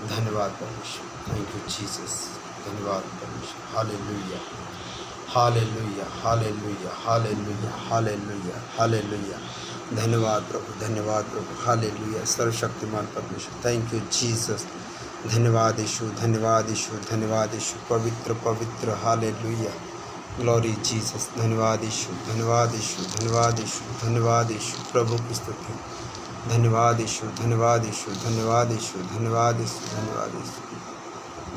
धन्यवाद परमेश्वर, thank you Jesus. धन्यवाद परमेश्वर, hallelujah hallelujah hallelujah hallelujah hallelujah hallelujah. धन्यवाद प्रभु, धन्यवाद प्रभु, हालेलुया। सर्वशक्तिमान परमेश्वर, थैंक यू जीसस। धन्यवाद यीशु, धन्यवाद यीशु, धन्यवाद यीशु, पवित्र पवित्र, हालेलुया, ग्लोरी जीसस। धन्यवाद यीशु, धन्यवाद यीशु, धन्यवाद यीशु, धन्यवाद यीशु, प्रभु की स्तुति। धन्यवाद यीशु, धन्यवाद यीशु, धन्यवाद यीशु, धन्यवाद यीशु, धन्यवाद यीशु,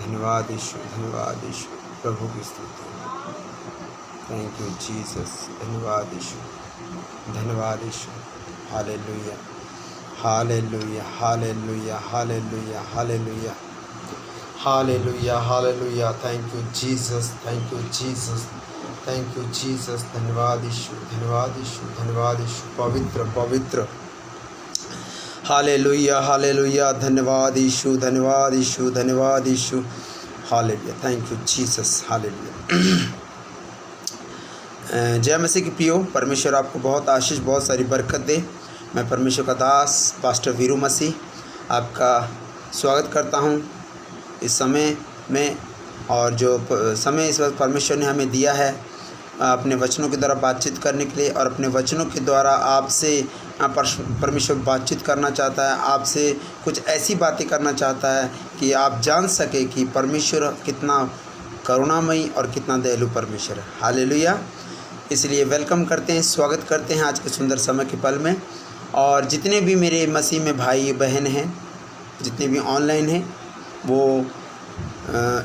धन्यवाद यीशु, धन्यवाद यीशु, प्रभु की स्तुति। Thank you Jesus. धन्यवाद यीशु, धन्यवाद Yeshu, hallelujah hallelujah hallelujah hallelujah hallelujah hallelujah hallelujah. Thank you Jesus, thank you Jesus, thank you Jesus. धन्यवाद यीशु, धन्यवाद यीशु, धन्यवाद यीशु, पवित्र पवित्र, हालेलुया हालेलुया। धन्यवाद यीशु, धन्यवाद यीशु, धन्यवाद Yeshu, hallelujah. Thank you Jesus, hallelujah. जय मसीह की प्रियो, परमेश्वर आपको बहुत आशीष, बहुत सारी बरकत दे। मैं परमेश्वर का दास पास्टर वीरू मसीह आपका स्वागत करता हूं इस समय में। और जो समय इस वक्त परमेश्वर ने हमें दिया है अपने वचनों के द्वारा बातचीत करने के लिए, और अपने वचनों के द्वारा आपसे परमेश्वर बातचीत करना चाहता है, आपसे कुछ ऐसी बातें करना चाहता है कि आप जान सके कि परमेश्वर कितना करुणामयी और कितना दयालु परमेश्वर है। हालेलुया। इसलिए वेलकम करते हैं, स्वागत करते हैं आज के सुंदर समय के पल में। और जितने भी मेरे मसीह में भाई बहन हैं, जितने भी ऑनलाइन हैं, वो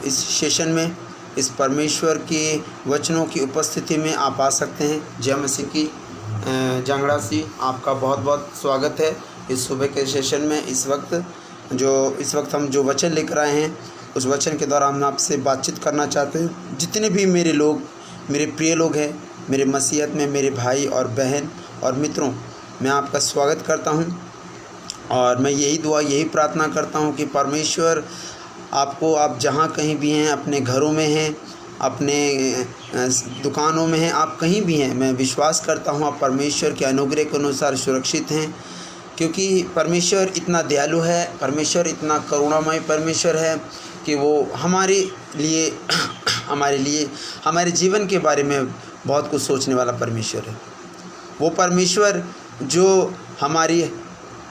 इस सेशन में इस परमेश्वर के वचनों की उपस्थिति में आप आ सकते हैं। जय मसीह की जांगड़ा सी आपका बहुत बहुत स्वागत है इस सुबह के सेशन में। इस वक्त हम जो वचन लेकर आए हैं, उस वचन के द्वारा हम आपसे बातचीत करना चाहते हैं। जितने भी मेरे प्रिय लोग हैं, मेरे मसीहत में मेरे भाई और बहन और मित्रों, मैं आपका स्वागत करता हूं। और मैं यही दुआ, यही प्रार्थना करता हूं कि परमेश्वर आपको, आप जहां कहीं भी हैं, अपने घरों में हैं, अपने दुकानों में हैं, आप कहीं भी हैं, मैं विश्वास करता हूं आप परमेश्वर के अनुग्रह के अनुसार सुरक्षित हैं। क्योंकि परमेश्वर इतना दयालु है, परमेश्वर इतना करुणामय परमेश्वर है कि वो हमारे लिए हमारे जीवन के बारे में बहुत कुछ सोचने वाला परमेश्वर है। वो परमेश्वर जो हमारी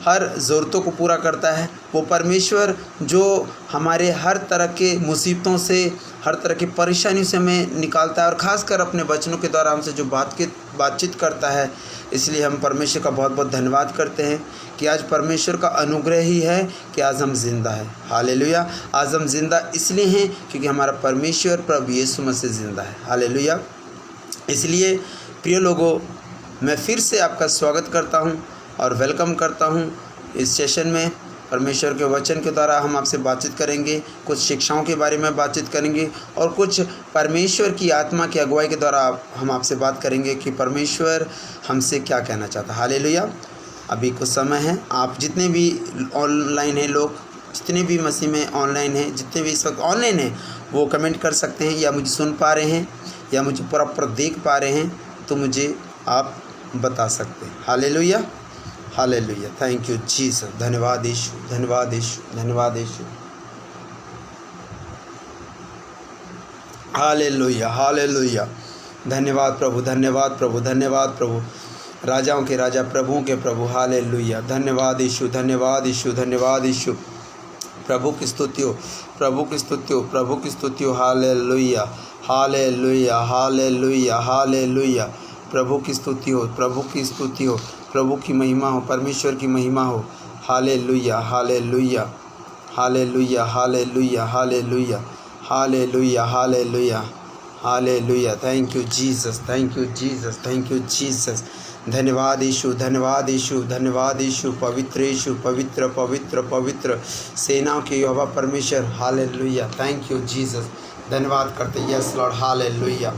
हर ज़रूरतों को पूरा करता है, वो परमेश्वर जो हमारे हर तरह के मुसीबतों से, हर तरह की परेशानियों से हमें निकालता है, और ख़ासकर अपने वचनों के द्वारा हमसे जो बातचीत करता है। इसलिए हम परमेश्वर का बहुत बहुत धन्यवाद करते हैं कि आज परमेश्वर का अनुग्रह ही है कि आज हम जिंदा हैं। हालेलुया। आज हम जिंदा इसलिए हैं क्योंकि हमारा परमेश्वर प्रभु यीशु मसीह जिंदा है। हालेलुया। इसलिए प्रिय लोगों, मैं फिर से आपका स्वागत करता हूं और वेलकम करता हूं इस सेशन में। परमेश्वर के वचन के द्वारा हम आपसे बातचीत करेंगे, कुछ शिक्षाओं के बारे में बातचीत करेंगे, और कुछ परमेश्वर की आत्मा की अगुवाई के द्वारा हम आपसे बात करेंगे कि परमेश्वर हमसे क्या कहना चाहता है। हालेलुया। अभी कुछ समय है, आप जितने भी ऑनलाइन हैं लोग, जितने भी मसीह में ऑनलाइन हैं, जितने भी इस वक्त ऑनलाइन हैं, वो कमेंट कर सकते हैं, या मुझे सुन पा रहे हैं या मुझे प्रॉपर देख पा रहे हैं, तो मुझे आप बता सकते हैं। Hallelujah hallelujah. Thank you Jesus. धन्यवाद यीशु, धन्यवाद यीशु, धन्यवाद यीशु। Hallelujah hallelujah. धन्यवाद प्रभु, धन्यवाद प्रभु, धन्यवाद प्रभु, राजाओं के राजा, प्रभुओं के प्रभु। हालेलुया। धन्यवाद यीशु, धन्यवाद यीशु, धन्यवाद यीशु। प्रभु की स्तुति हो, प्रभु की स्तुति हो, प्रभु की स्तुति हो। Hallelujah hallelujah hallelujah hallelujah. प्रभु की स्तुति हो, प्रभु की स्तुति हो, प्रभु की महिमा हो, परमेश्वर की महिमा हो। Hallelujah hallelujah hallelujah hallelujah hallelujah hallelujah hallelujah hallelujah. Thank you Jesus, thank you Jesus, thank you Jesus. धन्यवाद यीशु, धन्यवाद यीशु, धन्यवाद यीशु, पवित्र यीशु, पवित्र पवित्र पवित्र, सेनाओं के यहोवा परमेश्वर। हालेलुया। Thank you Jesus. धन्यवाद करते, यस लॉर्ड। Hallelujah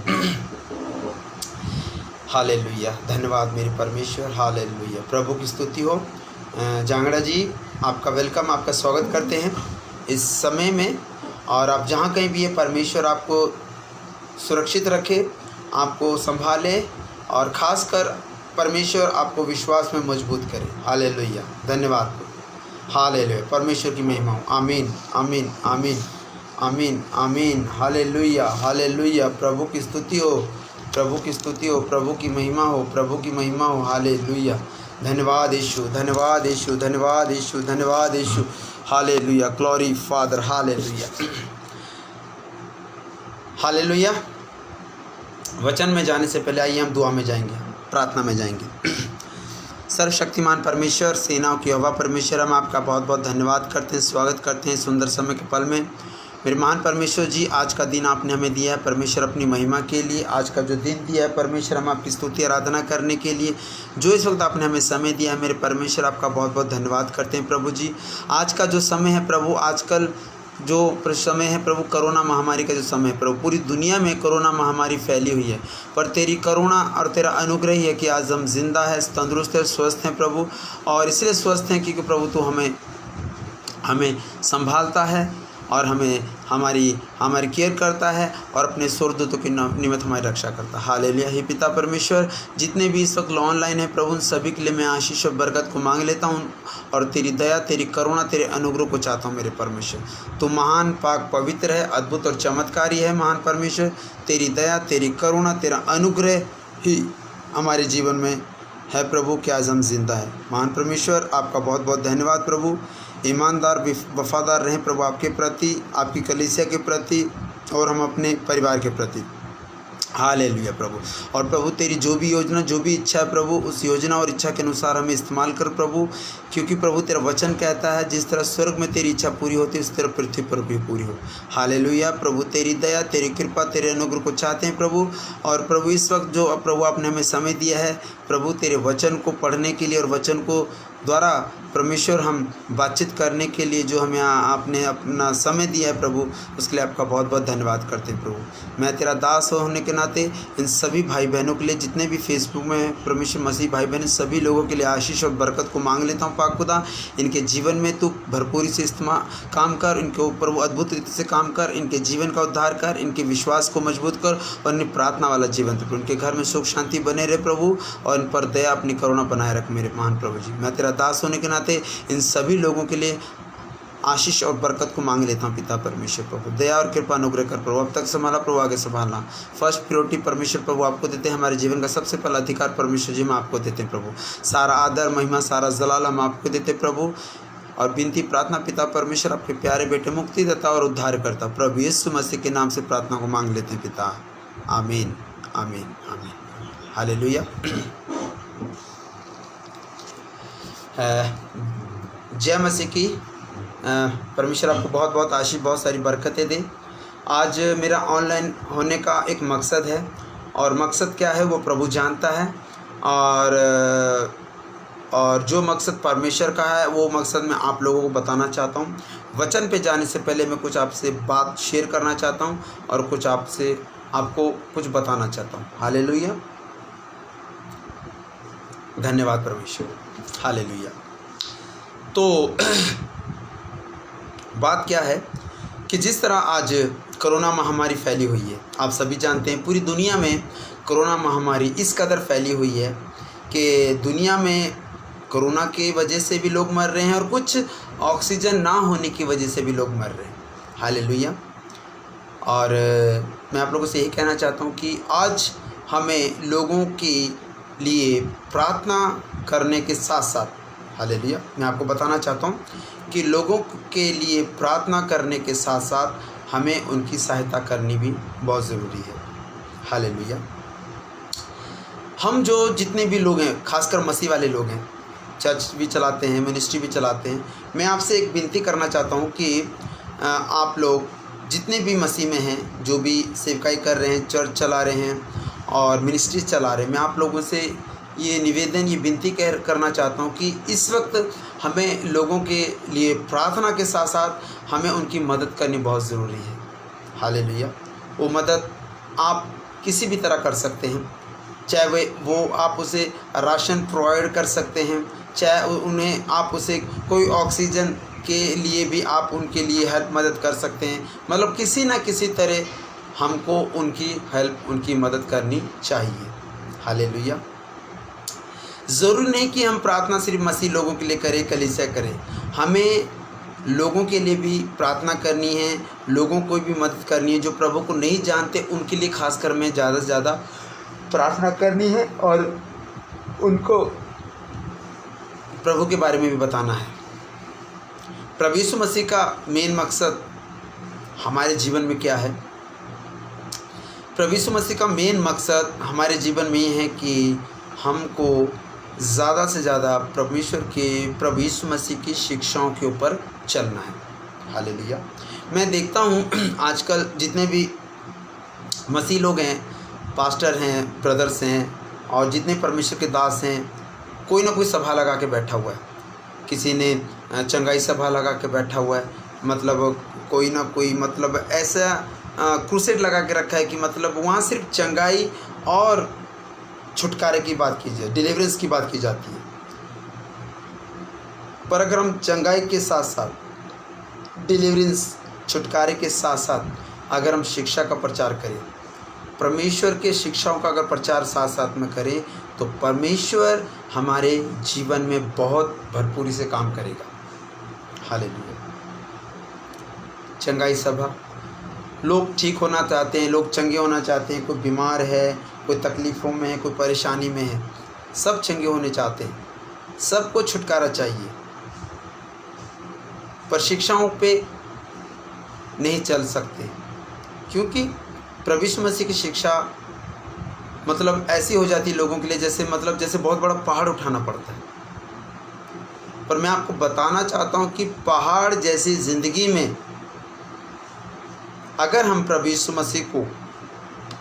hallelujah. धन्यवाद मेरे परमेश्वर। हालेलुया। प्रभु की स्तुति हो। जांगड़ा जी, आपका वेलकम, आपका स्वागत करते हैं इस समय में। और आप जहाँ कहीं भी है, परमेश्वर आपको सुरक्षित रखे, आपको संभाले, और ख़ासकर परमेश्वर आपको विश्वास में मजबूत करे। हालेलुया। धन्यवाद। हालेलुया, परमेश्वर की महिमा हो। आमीन आमीन आमीन आमीन आमीन। हालेलुया हालेलुया, प्रभु की स्तुति हो, प्रभु की स्तुति हो, प्रभु की महिमा हो, प्रभु की महिमा हो। हालेलुया, धन्यवाद यीशु, धन्यवाद यीशु, धन्यवाद यीशु, धन्यवाद Yeshu. Hallelujah, glory father. Hallelujah hallelujah. वचन में जाने से पहले आइए हम दुआ में जाएंगे, प्रार्थना में जाएंगे। सर्वशक्तिमान परमेश्वर, सेनाओं की यहोवा परमेश्वर, हम आपका बहुत बहुत धन्यवाद करते हैं, स्वागत करते हैं सुंदर समय के पल में। मेरे महान परमेश्वर जी, आज का दिन आपने हमें दिया है परमेश्वर अपनी महिमा के लिए। आज का जो दिन दिया है परमेश्वर, हम आपकी स्तुति आराधना करने के लिए जो इस वक्त आपने हमें समय दिया है, मेरे परमेश्वर आपका बहुत बहुत धन्यवाद करते हैं प्रभु जी। आज का जो समय है प्रभु, आजकल जो समय है प्रभु, कोरोना महामारी का जो समय है प्रभु, पूरी दुनिया में कोरोना महामारी फैली हुई है, पर तेरी करुणा और तेरा अनुग्रह ही है कि आज हम जिंदा है, तंदुरुस्त है, स्वस्थ हैं प्रभु। और इसलिए स्वस्थ हैं क्योंकि प्रभु तू हमें संभालता है और हमारी केयर करता है और अपने स्वर्गदूतों के निमित्त हमारी रक्षा करता है। हालेलुया। हे पिता परमेश्वर, जितने भी इस वक्त ऑनलाइन है प्रभु, उन सभी के लिए मैं आशीष और बरकत को मांग लेता हूँ और तेरी दया, तेरी करुणा, तेरे अनुग्रह को चाहता हूँ मेरे परमेश्वर। तू महान, पाक, पवित्र है, अद्भुत और चमत्कारी है महान परमेश्वर। तेरी दया, तेरी करुणा, तेरा अनुग्रह ही हमारे जीवन में है प्रभु कि आज हम जिंदा है। महान परमेश्वर आपका बहुत बहुत धन्यवाद प्रभु। ईमानदार वफादार रहें प्रभु आपके प्रति, आपकी कलीसिया के प्रति और हम अपने परिवार के प्रति। हालेलुया प्रभु। और प्रभु तेरी जो भी योजना, जो भी इच्छा है प्रभु, उस योजना और इच्छा के अनुसार हमें इस्तेमाल कर प्रभु, क्योंकि प्रभु तेरा वचन कहता है जिस तरह स्वर्ग में तेरी इच्छा पूरी होती है उस तरह पृथ्वी पर भी पूरी हो। हालेलुया प्रभु, तेरी दया, तेरी कृपा, तेरे अनुग्रह को चाहते हैं प्रभु। और प्रभु इस वक्त जो प्रभु आपने हमें समय दिया है प्रभु, तेरे वचन को पढ़ने के लिए और वचन को द्वारा परमेश्वर हम बातचीत करने के लिए जो हमें आपने अपना समय दिया है प्रभु, उसके लिए आपका बहुत बहुत धन्यवाद करते हैं प्रभु। मैं तेरा दास होने के नाते इन सभी भाई बहनों के लिए, जितने भी फेसबुक में परमेश्वर मसीह भाई बहन, सभी लोगों के लिए आशीष और बरकत को मांग लेता हूँ पाक खुदा। इनके जीवन में तू भरपूरी से काम कर, इनके ऊपर वो अद्भुत रीति से काम कर, इनके जीवन का उद्धार कर, इनके विश्वास को मजबूत कर और इन्हें प्रार्थना वाला जीवन दे। उनके घर में सुख शांति बने रहे प्रभु और इन पर दया अपनी करुणा बनाए रख मेरे महान प्रभु जी। मैं तेरा दास होने के नाते इन सभी लोगों के लिए आशीष और बरकत को मांग लेता हूँ पिता परमेश्वर प्रभु। दया और कृपा अनुग्रह कर प्रभु, अब तक संभाला प्रभु, आगे संभालना। फर्स्ट प्रायोरिटी परमेश्वर प्रभु आपको देते हैं, हमारे जीवन का सबसे पहला अधिकार परमेश्वर जी हम आपको देते हैं प्रभु। सारा आदर, महिमा, सारा जलाल हम आपको देते प्रभु। और विनती प्रार्थना पिता परमेश्वर आपके प्यारे बेटे मुक्तिदाता और उद्धार करता प्रभु यीशु मसीह के नाम से प्रार्थना को मांग लेते हैं पिता। आमीन आमीन आमीन। हालेलुया। जय मसीह की। परमेश्वर आपको बहुत बहुत आशीष, बहुत सारी बरकतें दे। आज मेरा ऑनलाइन होने का एक मकसद है और मकसद क्या है वो प्रभु जानता है। और जो मकसद परमेश्वर का है वो मकसद मैं आप लोगों को बताना चाहता हूँ। वचन पे जाने से पहले मैं कुछ आपसे बात शेयर करना चाहता हूँ और कुछ आपको कुछ बताना चाहता हूँ। हालेलुया, धन्यवाद परमेश्वर। हालेलुया। तो बात क्या है कि जिस तरह आज कोरोना महामारी फैली हुई है, आप सभी जानते हैं पूरी दुनिया में कोरोना महामारी इस कदर फैली हुई है कि दुनिया में कोरोना की वजह से भी लोग मर रहे हैं और कुछ ऑक्सीजन ना होने की वजह से भी लोग मर रहे हैं। हालेलुया। और मैं आप लोगों से यही कहना चाहता हूँ कि आज हमें लोगों के लिए प्रार्थना करने के साथ साथ, हालेलुया, मैं आपको बताना चाहता हूँ कि लोगों के लिए प्रार्थना करने के साथ साथ हमें उनकी सहायता करनी भी बहुत ज़रूरी है। हालेलुया। हम जो जितने भी लोग हैं, खासकर मसीह वाले लोग हैं, चर्च भी चलाते हैं, मिनिस्ट्री भी चलाते हैं, मैं आपसे एक विनती करना चाहता हूँ कि आप लोग जितने भी मसीह में हैं, जो भी सेवकाई कर रहे हैं, चर्च चला रहे हैं और मिनिस्ट्री चला रहे हैं, मैं आप लोगों से ये निवेदन, ये विनती करना चाहता हूँ कि इस वक्त हमें लोगों के लिए प्रार्थना के साथ साथ हमें उनकी मदद करनी बहुत ज़रूरी है। हालेलुया। वो मदद आप किसी भी तरह कर सकते हैं, चाहे वो आप उसे राशन प्रोवाइड कर सकते हैं, चाहे उन्हें आप उसे कोई ऑक्सीजन के लिए भी आप उनके लिए हेल्प मदद कर सकते हैं। मतलब किसी ना किसी तरह हमको उनकी हेल्प, उनकी मदद करनी चाहिए। हालेलुया। ज़रूरी नहीं कि हम प्रार्थना सिर्फ मसीह लोगों के लिए करें, कलीसिया करें। हमें लोगों के लिए भी प्रार्थना करनी है, लोगों को भी मदद करनी है जो प्रभु को नहीं जानते, उनके लिए खासकर में ज़्यादा से ज़्यादा प्रार्थना करनी है और उनको प्रभु के बारे में भी बताना है। प्रभु यीशु मसीह का मेन मकसद हमारे जीवन में क्या है? प्रभु यीशु मसीह का मेन मकसद हमारे जीवन में ये है कि हमको ज़्यादा से ज़्यादा प्रभु यीशु मसीह की शिक्षाओं के ऊपर चलना है। हालेलुया। मैं देखता हूँ आजकल जितने भी मसीह लोग हैं, पास्टर हैं, ब्रदर्स हैं और जितने परमेश्वर के दास हैं, कोई ना कोई सभा लगा के बैठा हुआ है। किसी ने चंगाई सभा लगा के बैठा हुआ है, मतलब कोई ना कोई मतलब ऐसा क्रूसेड लगा के रखा है कि मतलब वहाँ सिर्फ चंगाई और छुटकारे की बात की जाए, डिलीवरेंस की बात की जाती है। पर अगर हम चंगाई के साथ साथ डिलीवरेंस, छुटकारे के साथ साथ अगर हम शिक्षा का प्रचार करें, परमेश्वर के शिक्षाओं का अगर प्रचार साथ साथ में करें, तो परमेश्वर हमारे जीवन में बहुत भरपूरी से काम करेगा। हालेलुया। चंगाई सभा, लोग ठीक होना चाहते हैं, लोग चंगे होना चाहते हैं। कोई बीमार है, कोई तकलीफ़ों में है, कोई परेशानी में है, सब चंगे होने चाहते हैं, सबको छुटकारा चाहिए। पर शिक्षाओं पे नहीं चल सकते, क्योंकि प्रभु यीशु मसीह की शिक्षा मतलब ऐसी हो जाती है लोगों के लिए जैसे बहुत बड़ा पहाड़ उठाना पड़ता है। पर मैं आपको बताना चाहता हूँ कि पहाड़ जैसी ज़िंदगी में अगर हम प्रभु यीशु मसीह को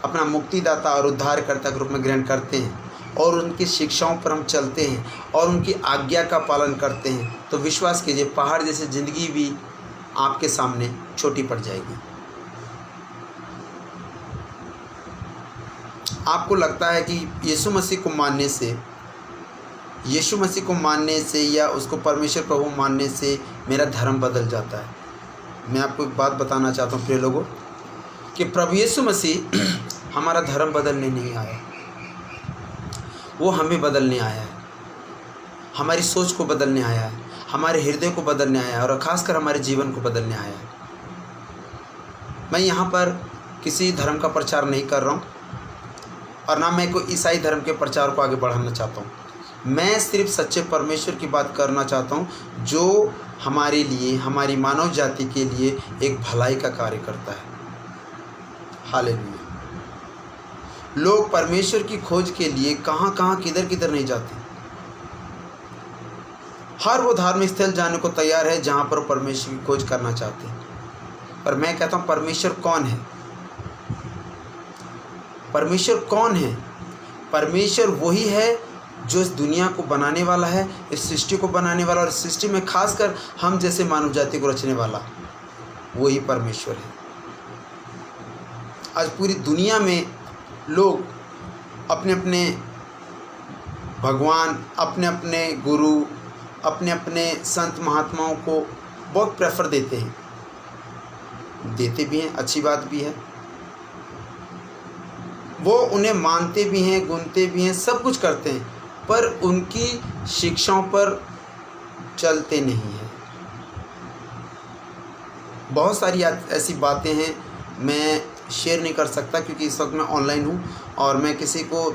अपना मुक्तिदाता और उद्धारकर्ता के रूप में ग्रहण करते हैं और उनकी शिक्षाओं पर हम चलते हैं और उनकी आज्ञा का पालन करते हैं, तो विश्वास कीजिए पहाड़ जैसी ज़िंदगी भी आपके सामने छोटी पड़ जाएगी। आपको लगता है कि यीशु मसीह को मानने से या उसको परमेश्वर प्रभु मानने से मेरा धर्म बदल जाता है। मैं आपको एक बात बताना चाहता हूँ प्रिय लोगों, कि प्रभु यीशु मसीह हमारा धर्म बदलने नहीं आया, वो हमें बदलने आया है, हमारी सोच को बदलने आया है, हमारे हृदय को बदलने आया है और ख़ासकर हमारे जीवन को बदलने आया है। मैं यहाँ पर किसी धर्म का प्रचार नहीं कर रहा हूँ और ना मैं कोई ईसाई धर्म के प्रचार को आगे बढ़ाना चाहता हूँ। मैं सिर्फ सच्चे परमेश्वर की बात करना चाहता हूँ, जो हमारे लिए, हमारी मानव जाति के लिए एक भलाई का कार्य करता है। हालेलुया। लोग परमेश्वर की खोज के लिए कहाँ किधर नहीं जाते। हर वो धार्मिक स्थल जाने को तैयार है जहाँ पर परमेश्वर की खोज करना चाहते हैं। पर मैं कहता हूँ परमेश्वर कौन है? परमेश्वर कौन है? परमेश्वर वही है जो इस दुनिया को बनाने वाला है, इस सृष्टि को बनाने वाला और इस सृष्टि में खासकर हम जैसे मानव जाति को रचने वाला, वही परमेश्वर है। आज पूरी दुनिया में लोग अपने अपने भगवान, अपने अपने गुरु, अपने अपने संत महात्माओं को बहुत प्रेफर देते भी हैं, अच्छी बात भी है। वो उन्हें मानते भी हैं, गुनते भी हैं, सब कुछ करते हैं, पर उनकी शिक्षाओं पर चलते नहीं हैं। बहुत सारी ऐसी बातें हैं, मैं शेयर नहीं कर सकता क्योंकि इस वक्त मैं ऑनलाइन हूँ और मैं किसी को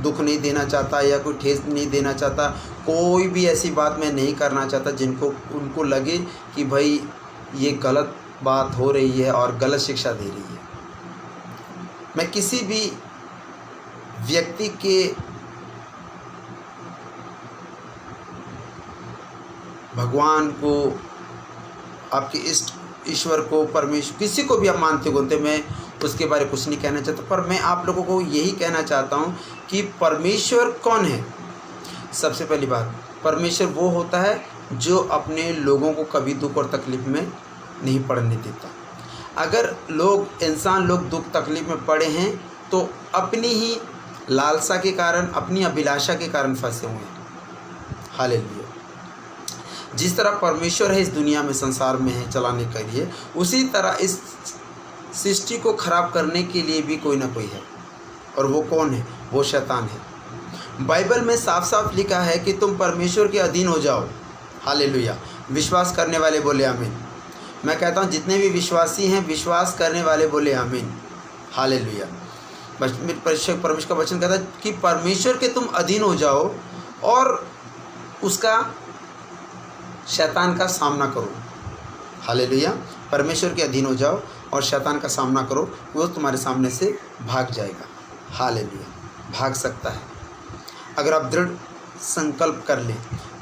दुख नहीं देना चाहता या कोई ठेस नहीं देना चाहता। कोई भी ऐसी बात मैं नहीं करना चाहता उनको लगे कि भाई ये गलत बात हो रही है और गलत शिक्षा दे रही है। मैं किसी भी व्यक्ति के भगवान को, आपके इष्ट ईश्वर को, परमेश्वर, किसी को भी आप मानते गुनते, मैं उसके बारे में कुछ नहीं कहना चाहता। पर मैं आप लोगों को यही कहना चाहता हूँ कि परमेश्वर कौन है। सबसे पहली बात, परमेश्वर वो होता है जो अपने लोगों को कभी दुख और तकलीफ़ में नहीं पड़ने देता। अगर इंसान लोग दुख तकलीफ़ में पड़े हैं तो अपनी ही लालसा के कारण, अपनी अभिलाषा के कारण फंसे हुए हैं। हालेलुया। जिस तरह परमेश्वर है इस दुनिया में, संसार में है चलाने के लिए, उसी तरह इस सृष्टि को खराब करने के लिए भी कोई ना कोई है। और वो कौन है? वो शैतान है। बाइबल में साफ साफ लिखा है कि तुम परमेश्वर के अधीन हो जाओ। हालेलुया। विश्वास करने वाले बोले आमीन। मैं कहता हूँ जितने भी विश्वासी हैं, विश्वास करने वाले बोले आमीन। हालेलुया। परमेश्वर का वचन कहता है कि परमेश्वर के तुम अधीन हो जाओ और उसका शैतान का सामना करो। हालेलुया। परमेश्वर के अधीन हो जाओ और शैतान का सामना करो, वो तुम्हारे सामने से भाग जाएगा। हालेलुया। भाग सकता है अगर आप दृढ़ संकल्प कर लें,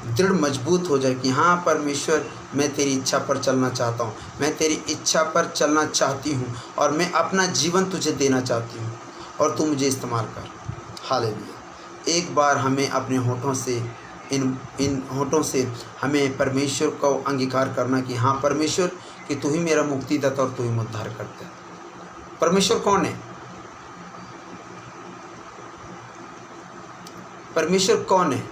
दृढ़ मजबूत हो जाए कि हाँ परमेश्वर, मैं तेरी इच्छा पर चलना चाहता हूँ, मैं तेरी इच्छा पर चलना चाहती हूँ और मैं अपना जीवन तुझे देना चाहती हूँ और तू मुझे इस्तेमाल कर। हालेलुया। एक बार हमें अपने होठों से, इन होठों से हमें परमेश्वर को अंगीकार करना कि हाँ परमेश्वर, कि तू ही मेरा मुक्तिदाता और तू ही उद्धार करता है। परमेश्वर कौन है? परमेश्वर कौन है?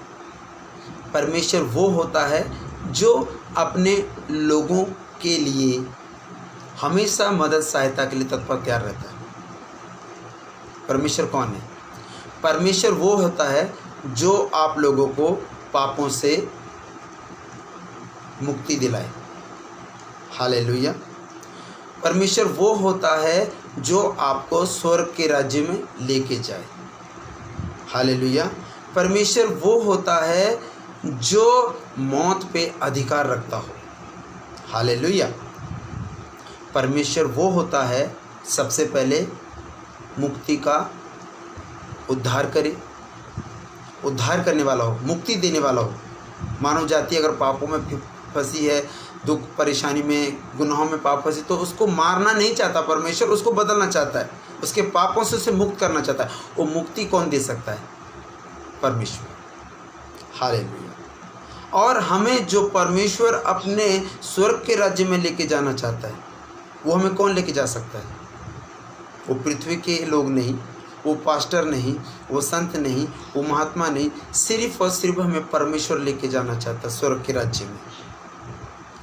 परमेश्वर वो होता है जो अपने लोगों के लिए हमेशा मदद सहायता के लिए तत्पर तैयार रहता है। परमेश्वर कौन है? परमेश्वर वो होता है जो आप लोगों को पापों से मुक्ति दिलाए। हालेलुया। परमेश्वर वो होता है जो आपको स्वर्ग के राज्य में लेके जाए। हालेलुया। परमेश्वर वो होता है जो मौत पे अधिकार रखता हो। हालेलुया। परमेश्वर वो होता है सबसे पहले मुक्ति का उद्धार करे, उद्धार करने वाला हो, मुक्ति देने वाला हो। मानव जाति अगर पापों में फंसी है, दुख परेशानी में, गुनाहों में पाप फंसी, तो उसको मारना नहीं चाहता परमेश्वर, उसको बदलना चाहता है, उसके पापों से उसे मुक्त करना चाहता है। वो मुक्ति कौन दे सकता है? परमेश्वर। हालेलुया। और हमें जो परमेश्वर अपने स्वर्ग के राज्य में लेके जाना चाहता है, वो हमें कौन लेके जा सकता है? वो पृथ्वी के लोग नहीं, वो पास्टर नहीं, वो संत नहीं, वो महात्मा नहीं, सिर्फ और सिर्फ हमें परमेश्वर लेके जाना चाहता है स्वर्ग के राज्य में।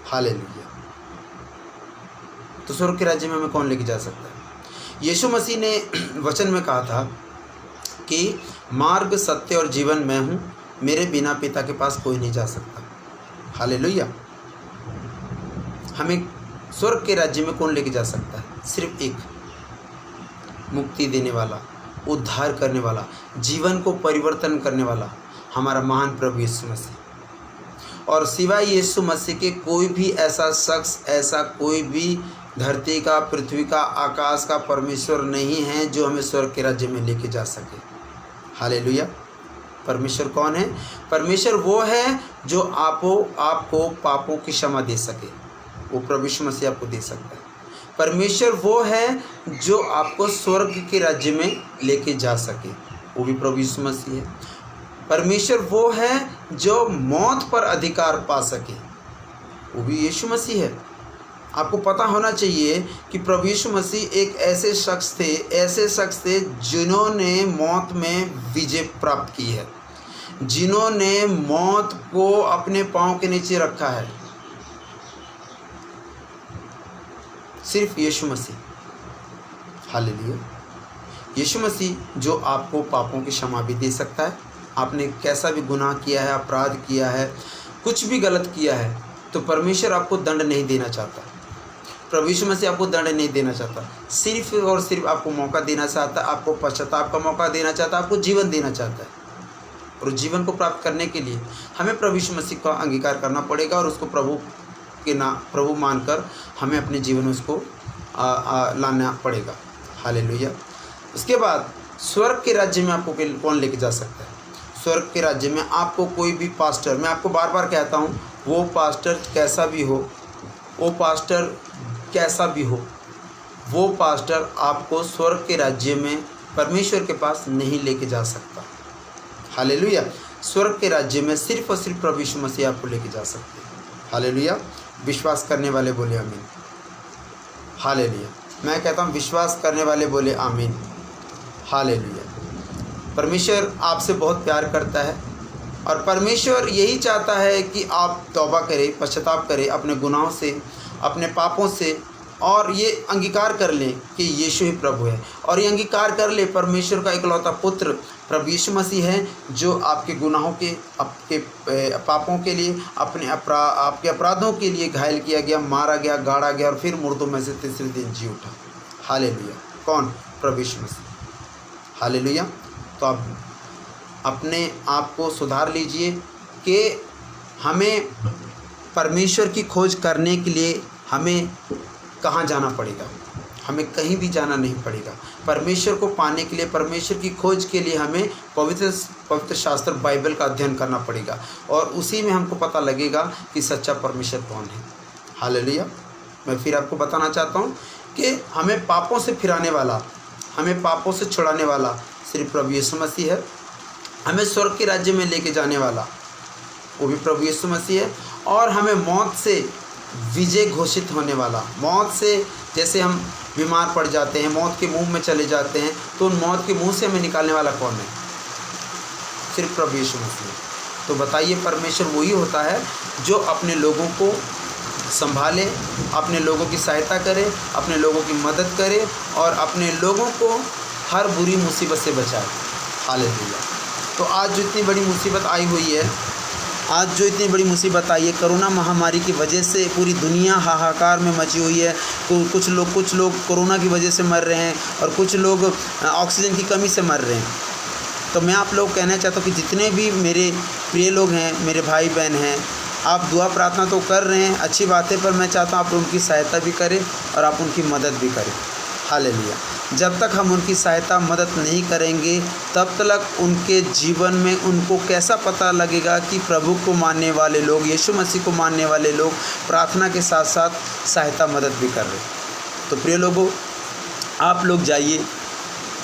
हालेलुया। तो स्वर्ग के राज्य में हमें कौन लेके जा सकता है? यीशु मसीह ने वचन में कहा था कि मार्ग, सत्य और जीवन मैं हूँ, मेरे बिना पिता के पास कोई नहीं जा सकता। हालेलुया। हमें स्वर्ग के राज्य में कौन लेके जा सकता है? सिर्फ एक, मुक्ति देने वाला, उद्धार करने वाला, जीवन को परिवर्तन करने वाला, हमारा महान प्रभु यीशु मसीह। और सिवाय यीशु मसीह के कोई भी ऐसा शख्स, ऐसा कोई भी धरती का, पृथ्वी का, आकाश का परमेश्वर नहीं है जो हमें स्वर्ग के राज्य में लेके जा सके। हालेलुया। परमेश्वर कौन है? परमेश्वर वो है जो आपको पापों की क्षमा दे सके, वो प्रभु यीशु मसीह आपको दे सकता है। परमेश्वर वो है जो आपको स्वर्ग के राज्य में लेके जा सके, वो भी प्रभु यीशु मसीह है। परमेश्वर वो है जो मौत पर अधिकार पा सके, वो भी यीशु मसीह है। आपको पता होना चाहिए कि प्रभु यीशु मसीह एक ऐसे शख्स थे जिन्होंने मौत में विजय प्राप्त की है, जिन्होंने मौत को अपने पांव के नीचे रखा है। सिर्फ यीशु मसीह। हालेलुया। यीशु मसीह जो आपको पापों की क्षमा भी दे सकता है। आपने कैसा भी गुनाह किया है, अपराध किया है, कुछ भी गलत किया है, तो परमेश्वर आपको दंड नहीं देना चाहता। प्रभु यीशु मसीह आपको दंड नहीं देना चाहता, सिर्फ और सिर्फ आपको मौका देना चाहता है, आपको पश्चाताप का मौका देना चाहता है, आपको जीवन देना चाहता है। और जीवन को प्राप्त करने के लिए हमें प्रभु यीशु मसीह का अंगीकार करना पड़ेगा और उसको प्रभु मानकर हमें अपने जीवन में उसको लाना पड़ेगा। हालेलुया। उसके बाद स्वर्ग के राज्य में आपको कौन लेके जा सकता है? स्वर्ग के राज्य में आपको कोई भी पास्टर, मैं आपको बार बार कहता हूँ, वो पास्टर कैसा भी हो, वो पास्टर कैसा भी हो, वो पास्टर आपको स्वर्ग के राज्य में परमेश्वर के पास नहीं लेके जा सकता। हालेलुया। स्वर्ग के राज्य में सिर्फ और सिर्फ प्रभु यीशु मसीह आपको लेके जा सकते हैं। हालेलुया। विश्वास करने वाले बोले आमीन। हालेलुया। मैं कहता हूँ विश्वास करने वाले बोले आमीन। हालेलुया। परमेश्वर आपसे बहुत प्यार करता है और परमेश्वर यही चाहता है कि आप तौबा करें, पश्चाताप करें अपने गुनाहों से, अपने पापों से और ये अंगीकार कर लें कि यीशु ही प्रभु है, और ये अंगीकार कर ले परमेश्वर का इकलौता पुत्र प्रभु यीशु मसीह है, जो आपके गुनाहों के, आपके पापों के लिए, आपके अपराधों के लिए घायल किया गया, मारा गया, गाड़ा गया और फिर मुर्दों में से तीसरे दिन जी उठा। हालेलुया। कौन? प्रभु यीशु मसीह। हालेलुया। तो आप अपने आप को सुधार लीजिए कि हमें परमेश्वर की खोज करने के लिए हमें कहाँ जाना पड़ेगा। हमें कहीं भी जाना नहीं पड़ेगा। परमेश्वर को पाने के लिए, परमेश्वर की खोज के लिए हमें पवित्र शास्त्र बाइबल का अध्ययन करना पड़ेगा, और उसी में हमको पता लगेगा कि सच्चा परमेश्वर कौन है। हालेलुया। मैं फिर आपको बताना चाहता हूँ कि हमें पापों से फिराने वाला, हमें पापों से छुड़ाने वाला सिर्फ प्रभु यीशु मसीह है। हमें स्वर्ग के राज्य में लेके जाने वाला वो भी प्रभु यीशु मसीह है। और हमें मौत से विजय घोषित होने वाला, मौत से, जैसे हम बीमार पड़ जाते हैं, मौत के मुंह में चले जाते हैं, तो उन मौत के मुंह से हमें निकालने वाला कौन है? सिर्फ प्रभु यीशु मसीह। तो बताइए, परमेश्वर वही होता है जो अपने लोगों को संभाले, अपने लोगों की सहायता करे, अपने लोगों की मदद करे और अपने लोगों को हर बुरी मुसीबत से बचाए। हालेलुया। तो आज जो इतनी बड़ी मुसीबत आई हुई है, आज जो इतनी बड़ी मुसीबत आई है कोरोना महामारी की वजह से, पूरी दुनिया हाहाकार में मची हुई है। कुछ लोग कोरोना की वजह से मर रहे हैं और कुछ लोग ऑक्सीजन की कमी से मर रहे हैं। तो मैं आप लोग कहना चाहता हूँ कि जितने भी मेरे प्रिय लोग हैं, मेरे भाई बहन हैं, आप दुआ प्रार्थना तो कर रहे हैं, अच्छी बात है, पर मैं चाहता हूँ आप उनकी सहायता भी करें और आप उनकी मदद भी करें। हालेलुया। जब तक हम उनकी सहायता मदद नहीं करेंगे, तब तक उनके जीवन में उनको कैसा पता लगेगा कि प्रभु को मानने वाले लोग, यीशु मसीह को मानने वाले लोग प्रार्थना के साथ साथ सहायता मदद भी कर रहे। तो प्रिय लोगों, आप लोग जाइए,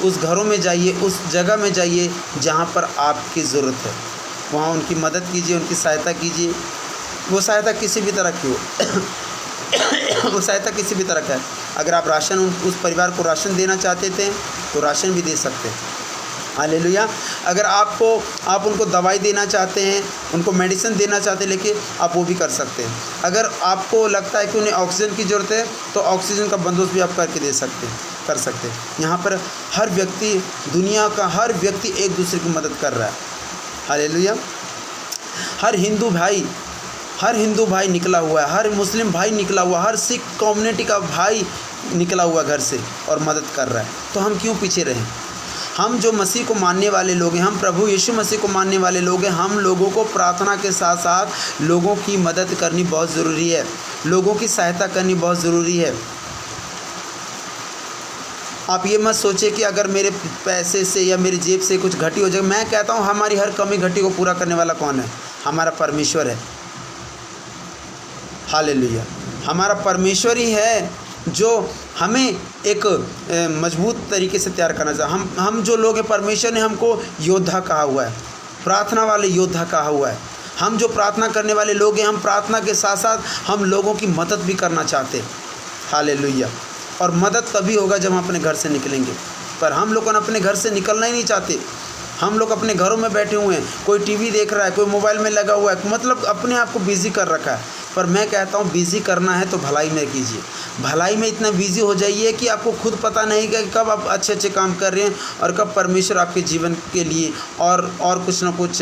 उस घरों में जाइए, उस जगह में जाइए जहाँ पर आपकी ज़रूरत है, वहाँ उनकी मदद कीजिए, उनकी सहायता कीजिए। वो सहायता किसी भी तरह की हो वो सहायता किसी भी तरह का है। अगर आप राशन उस परिवार को राशन देना चाहते थे तो राशन भी दे सकते हैं। हालेलुया। अगर आप उनको दवाई देना चाहते हैं, उनको मेडिसिन देना चाहते हैं, लेकिन आप वो भी कर सकते हैं। अगर आपको लगता है कि उन्हें ऑक्सीजन की ज़रूरत है तो ऑक्सीजन का बंदोबस्त भी आप करके दे सकते हैं, कर सकते हैं। यहाँ पर हर व्यक्ति, दुनिया का हर व्यक्ति एक दूसरे की मदद कर रहा है। हालेलुया। हर हिंदू भाई निकला हुआ है, हर मुस्लिम भाई निकला हुआ, हर सिख कम्युनिटी का भाई निकला हुआ घर से और मदद कर रहा है। तो हम क्यों पीछे रहें? हम जो मसीह को मानने वाले लोग हैं, हम प्रभु यीशु मसीह को मानने वाले लोग हैं, हम लोगों को प्रार्थना के साथ साथ लोगों की मदद करनी बहुत ज़रूरी है, लोगों की सहायता करनी बहुत ज़रूरी है। आप ये मत सोचिए कि अगर मेरे पैसे से या मेरी जेब से कुछ घटी हो जाए। मैं कहता हूँ हमारी हर कमी घटी को पूरा करने वाला कौन है? हमारा परमेश्वर है। हालेलुया। हमारा परमेश्वर ही है जो हमें एक मजबूत तरीके से तैयार करना चाहिए। हम जो लोग हैं, परमेश्वर ने हमको योद्धा कहा हुआ है, प्रार्थना वाले योद्धा कहा हुआ है। हम जो प्रार्थना करने वाले लोग हैं, हम प्रार्थना के साथ साथ हम लोगों की मदद भी करना चाहते हैं। हालेलुया। और मदद तभी होगा जब हम अपने घर से निकलेंगे, पर हम लोग अपने घर से निकलना ही नहीं चाहते। हम लोग अपने घरों में बैठे हुए हैं, कोई टीवी देख रहा है, कोई मोबाइल में लगा हुआ है, मतलब अपने आप को बिज़ी कर रखा है। पर मैं कहता हूँ बिज़ी करना है तो भलाई में कीजिए। भलाई में इतना बिज़ी हो जाइए कि आपको खुद पता नहीं कि कब आप अच्छे अच्छे काम कर रहे हैं और कब परमेश्वर आपके जीवन के लिए और कुछ ना कुछ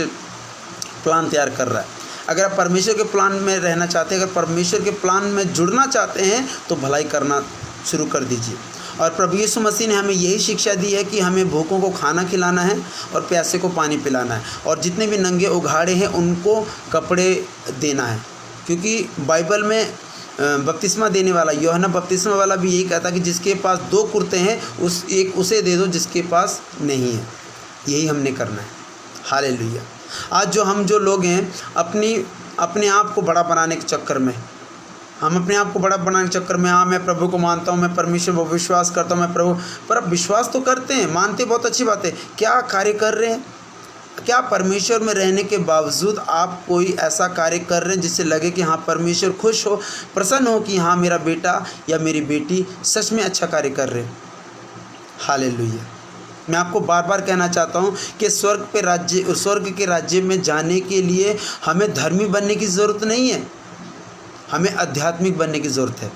प्लान तैयार कर रहा है। अगर आप परमेश्वर के प्लान में रहना चाहते हैं, अगर परमेश्वर के प्लान में जुड़ना चाहते हैं, तो भलाई करना शुरू कर दीजिए। और प्रभु यीशु मसीह ने हमें यही शिक्षा दी है कि हमें भूखों को खाना खिलाना है और प्यासे को पानी पिलाना है, और जितने भी नंगे उघाड़े हैं उनको कपड़े देना है। क्योंकि बाइबल में बपतिस्मा देने वाला यूहन्ना बपतिस्मा वाला भी यही कहता कि जिसके पास 2 कुर्ते हैं उसे दे दो जिसके पास नहीं है। यही हमने करना है। हालेलुया। आज हम जो लोग हैं अपने आप को बड़ा बनाने के चक्कर में, हम अपने आप को बड़ा बनाने के चक्कर में, हाँ मैं प्रभु को मानता हूँ, मैं परमेश्वर को विश्वास करता हूँ, मैं प्रभु, पर अब विश्वास तो करते हैं, मानते बहुत अच्छी बात है, क्या कार्य कर रहे हैं? क्या परमेश्वर में रहने के बावजूद आप कोई ऐसा कार्य कर रहे हैं जिससे लगे कि हाँ परमेश्वर खुश हो, प्रसन्न हो कि हाँ मेरा बेटा या मेरी बेटी सच में अच्छा कार्य कर रहे हैं? हालेलुया। मैं आपको बार बार कहना चाहता हूँ कि स्वर्ग के राज्य में जाने के लिए हमें धर्मी बनने की ज़रूरत नहीं है, हमें आध्यात्मिक बनने की ज़रूरत है।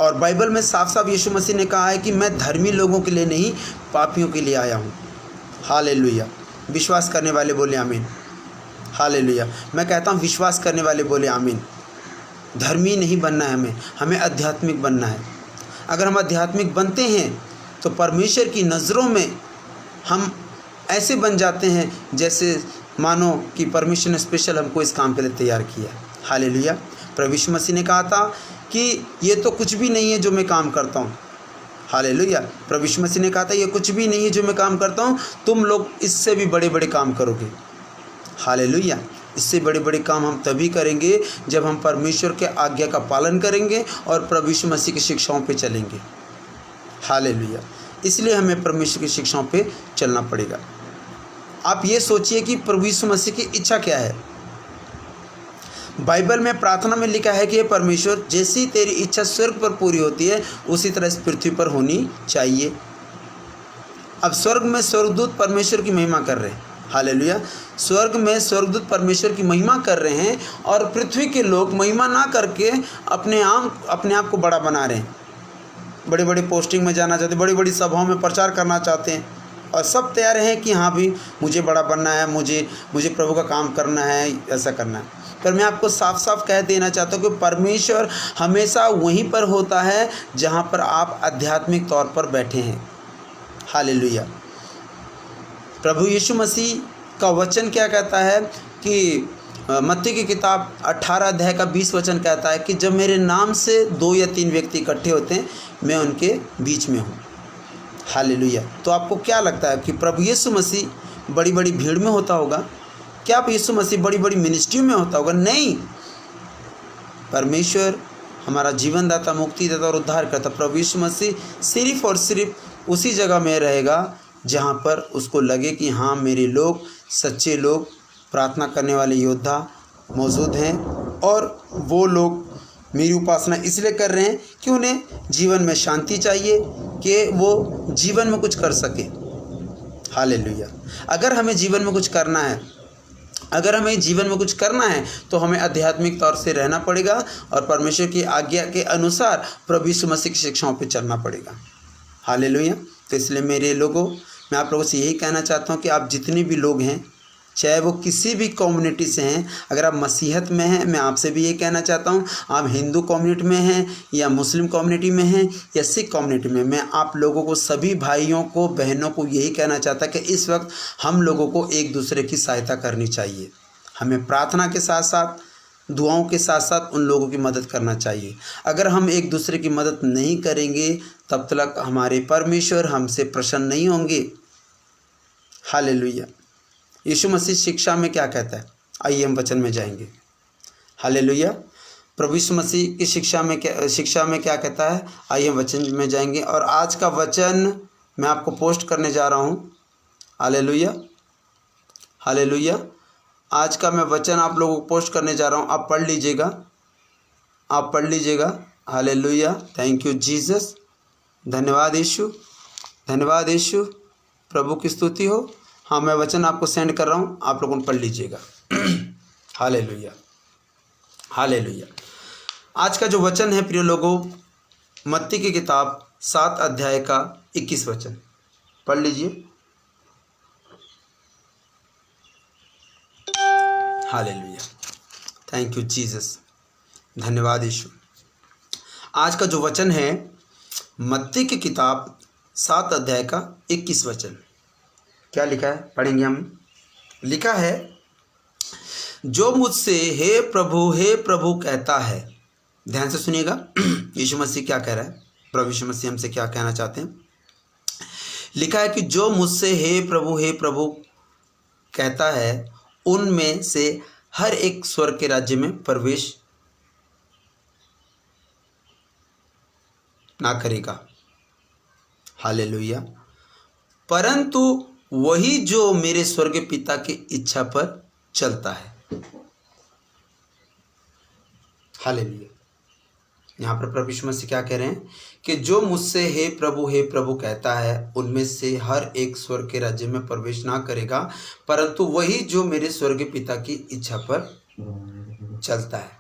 और बाइबल में साफ साफ यीशु मसीह ने कहा है कि मैं धर्मी लोगों के लिए नहीं, पापियों के लिए आया हूँ। हालेलुया। विश्वास करने वाले बोले आमीन। हालेलुया। मैं कहता हूँ विश्वास करने वाले बोले आमीन। धर्मी नहीं बनना है हमें आध्यात्मिक बनना है। अगर हम आध्यात्मिक बनते हैं तो परमेश्वर की नज़रों में हम ऐसे बन जाते हैं जैसे मानो कि परमेश्वर ने स्पेशल हमको इस काम के लिए तैयार किया। हालेलुया। प्रभु यीशु मसीह ने कहा था कि ये तो कुछ भी नहीं है जो मैं काम करता हूँ। हालेलुया। प्रभु यीशु मसीह ने कहा था ये कुछ भी नहीं है जो मैं काम करता हूँ, तुम लोग इससे भी बड़े बड़े काम करोगे। हालेलुया। इससे बड़े बड़े काम हम तभी करेंगे जब हम परमेश्वर के आज्ञा का पालन करेंगे और प्रभु यीशु मसीह की शिक्षाओं पे चलेंगे। हालेलुया। इसलिए हमें परमेश्वर की शिक्षाओं पे चलना पड़ेगा। आप ये सोचिए कि प्रभु यीशु मसीह की इच्छा क्या है। बाइबल में प्रार्थना में लिखा है कि हे परमेश्वर, जैसी तेरी इच्छा स्वर्ग पर पूरी होती है उसी तरह इस पृथ्वी पर होनी चाहिए। अब स्वर्ग में स्वर्गदूत परमेश्वर की महिमा कर रहे हैं। हालेलुया। स्वर्ग में स्वर्गदूत परमेश्वर की महिमा कर रहे हैं और पृथ्वी के लोग महिमा ना करके अपने आप को बड़ा बना रहे हैं। बड़े बड़े पोस्टिंग में जाना चाहते हैं, बड़ी बड़ी सभाओं में प्रचार करना चाहते हैं और सब तैयार हैं कि हाँ भी मुझे बड़ा बनना है, मुझे प्रभु का काम करना है, ऐसा करना है। पर मैं आपको साफ साफ कह देना चाहता हूँ कि परमेश्वर हमेशा वहीं पर होता है जहाँ पर आप आध्यात्मिक तौर पर बैठे हैं। हालेलुया। प्रभु यीशु मसीह का वचन क्या कहता है कि मत्ती की किताब 18 अध्याय का 20 वचन कहता है कि जब मेरे नाम से 2 या 3 व्यक्ति इकट्ठे होते हैं मैं उनके बीच में हूँ। हालेलुया। तो आपको क्या लगता है कि प्रभु यीशु मसीह बड़ी बड़ी भीड़ में होता होगा? क्या यीशु मसीह बड़ी बड़ी मिनिस्ट्री में होता होगा? नहीं। परमेश्वर हमारा जीवन दाता, मुक्ति दाता और उद्धार करता प्रभु यीशु मसीह सिर्फ और सिर्फ उसी जगह में रहेगा जहाँ पर उसको लगे कि हाँ मेरे लोग, सच्चे लोग, प्रार्थना करने वाले योद्धा मौजूद हैं और वो लोग मेरी उपासना इसलिए कर रहे हैं कि उन्हें जीवन में शांति चाहिए, कि वो जीवन में कुछ कर सके। हालेलुया। अगर हमें जीवन में कुछ करना है तो हमें आध्यात्मिक तौर से रहना पड़ेगा और परमेश्वर की आज्ञा के अनुसार प्रभु यीशु मसीह की शिक्षाओं पे चलना पड़ेगा। हालेलुया। तो इसलिए मेरे लोगों, मैं आप लोगों से यही कहना चाहता हूँ कि आप जितने भी लोग हैं, चाहे वो किसी भी कम्युनिटी से हैं, अगर आप मसीहत में हैं, मैं आपसे भी ये कहना चाहता हूँ, आप हिंदू कम्युनिटी में हैं या मुस्लिम कम्युनिटी में हैं या सिख कम्युनिटी में, मैं आप लोगों को, सभी भाइयों को, बहनों को यही कहना चाहता कि इस वक्त हम लोगों को एक दूसरे की सहायता करनी चाहिए। हमें प्रार्थना के साथ साथ, दुआओं के साथ साथ उन लोगों की मदद करना चाहिए। अगर हम एक दूसरे की मदद नहीं करेंगे तब तक हमारे परमेश्वर हमसे प्रसन्न नहीं होंगे। हालेलुया। यीशु मसीह शिक्षा में क्या कहता है? आइए हम वचन में जाएंगे। हालेलुया। प्रभु यीशु मसीह की शिक्षा में क्या कहता है? आइए हम वचन में जाएंगे और आज का वचन मैं आपको पोस्ट करने जा रहा हूँ। हालेलुया। हालेलुया। आज का मैं वचन आप लोगों को पोस्ट करने जा रहा हूँ। आप पढ़ लीजिएगा। हालेलुया। Thank you Jesus. धन्यवाद यीशु, धन्यवाद यीशु। प्रभु की स्तुति हो। हाँ, मैं वचन आपको सेंड कर रहा हूँ, आप लोगों ने पढ़ लीजिएगा। हालेलुया। हालेलुया। आज का जो वचन है प्रिय लोगों, मत्ती की किताब 7 अध्याय का 21 वचन पढ़ लीजिए। हालेलुया। Thank you Jesus. धन्यवाद यीशु। आज का जो वचन है मत्ती की किताब 7 अध्याय का 21 वचन, क्या लिखा है? पढ़ेंगे हम। लिखा है, जो मुझसे हे प्रभु कहता है। ध्यान से सुनिएगा यीशु मसीह क्या कह रहा है, प्रभु यीशु मसीह हमसे क्या कहना चाहते हैं। लिखा है कि जो मुझसे हे प्रभु कहता है उनमें से हर एक स्वर्ग के राज्य में प्रवेश ना करेगा। हालेलुया। परंतु वही जो मेरे स्वर्गीय पिता की इच्छा पर चलता है। हालेलुया। यहाँ पर प्रभु यीशु मसीह क्या कह रहे हैं कि जो मुझसे हे प्रभु कहता है उनमें से हर एक स्वर्ग के राज्य में प्रवेश ना करेगा, परंतु वही जो मेरे स्वर्गीय पिता की इच्छा पर चलता है।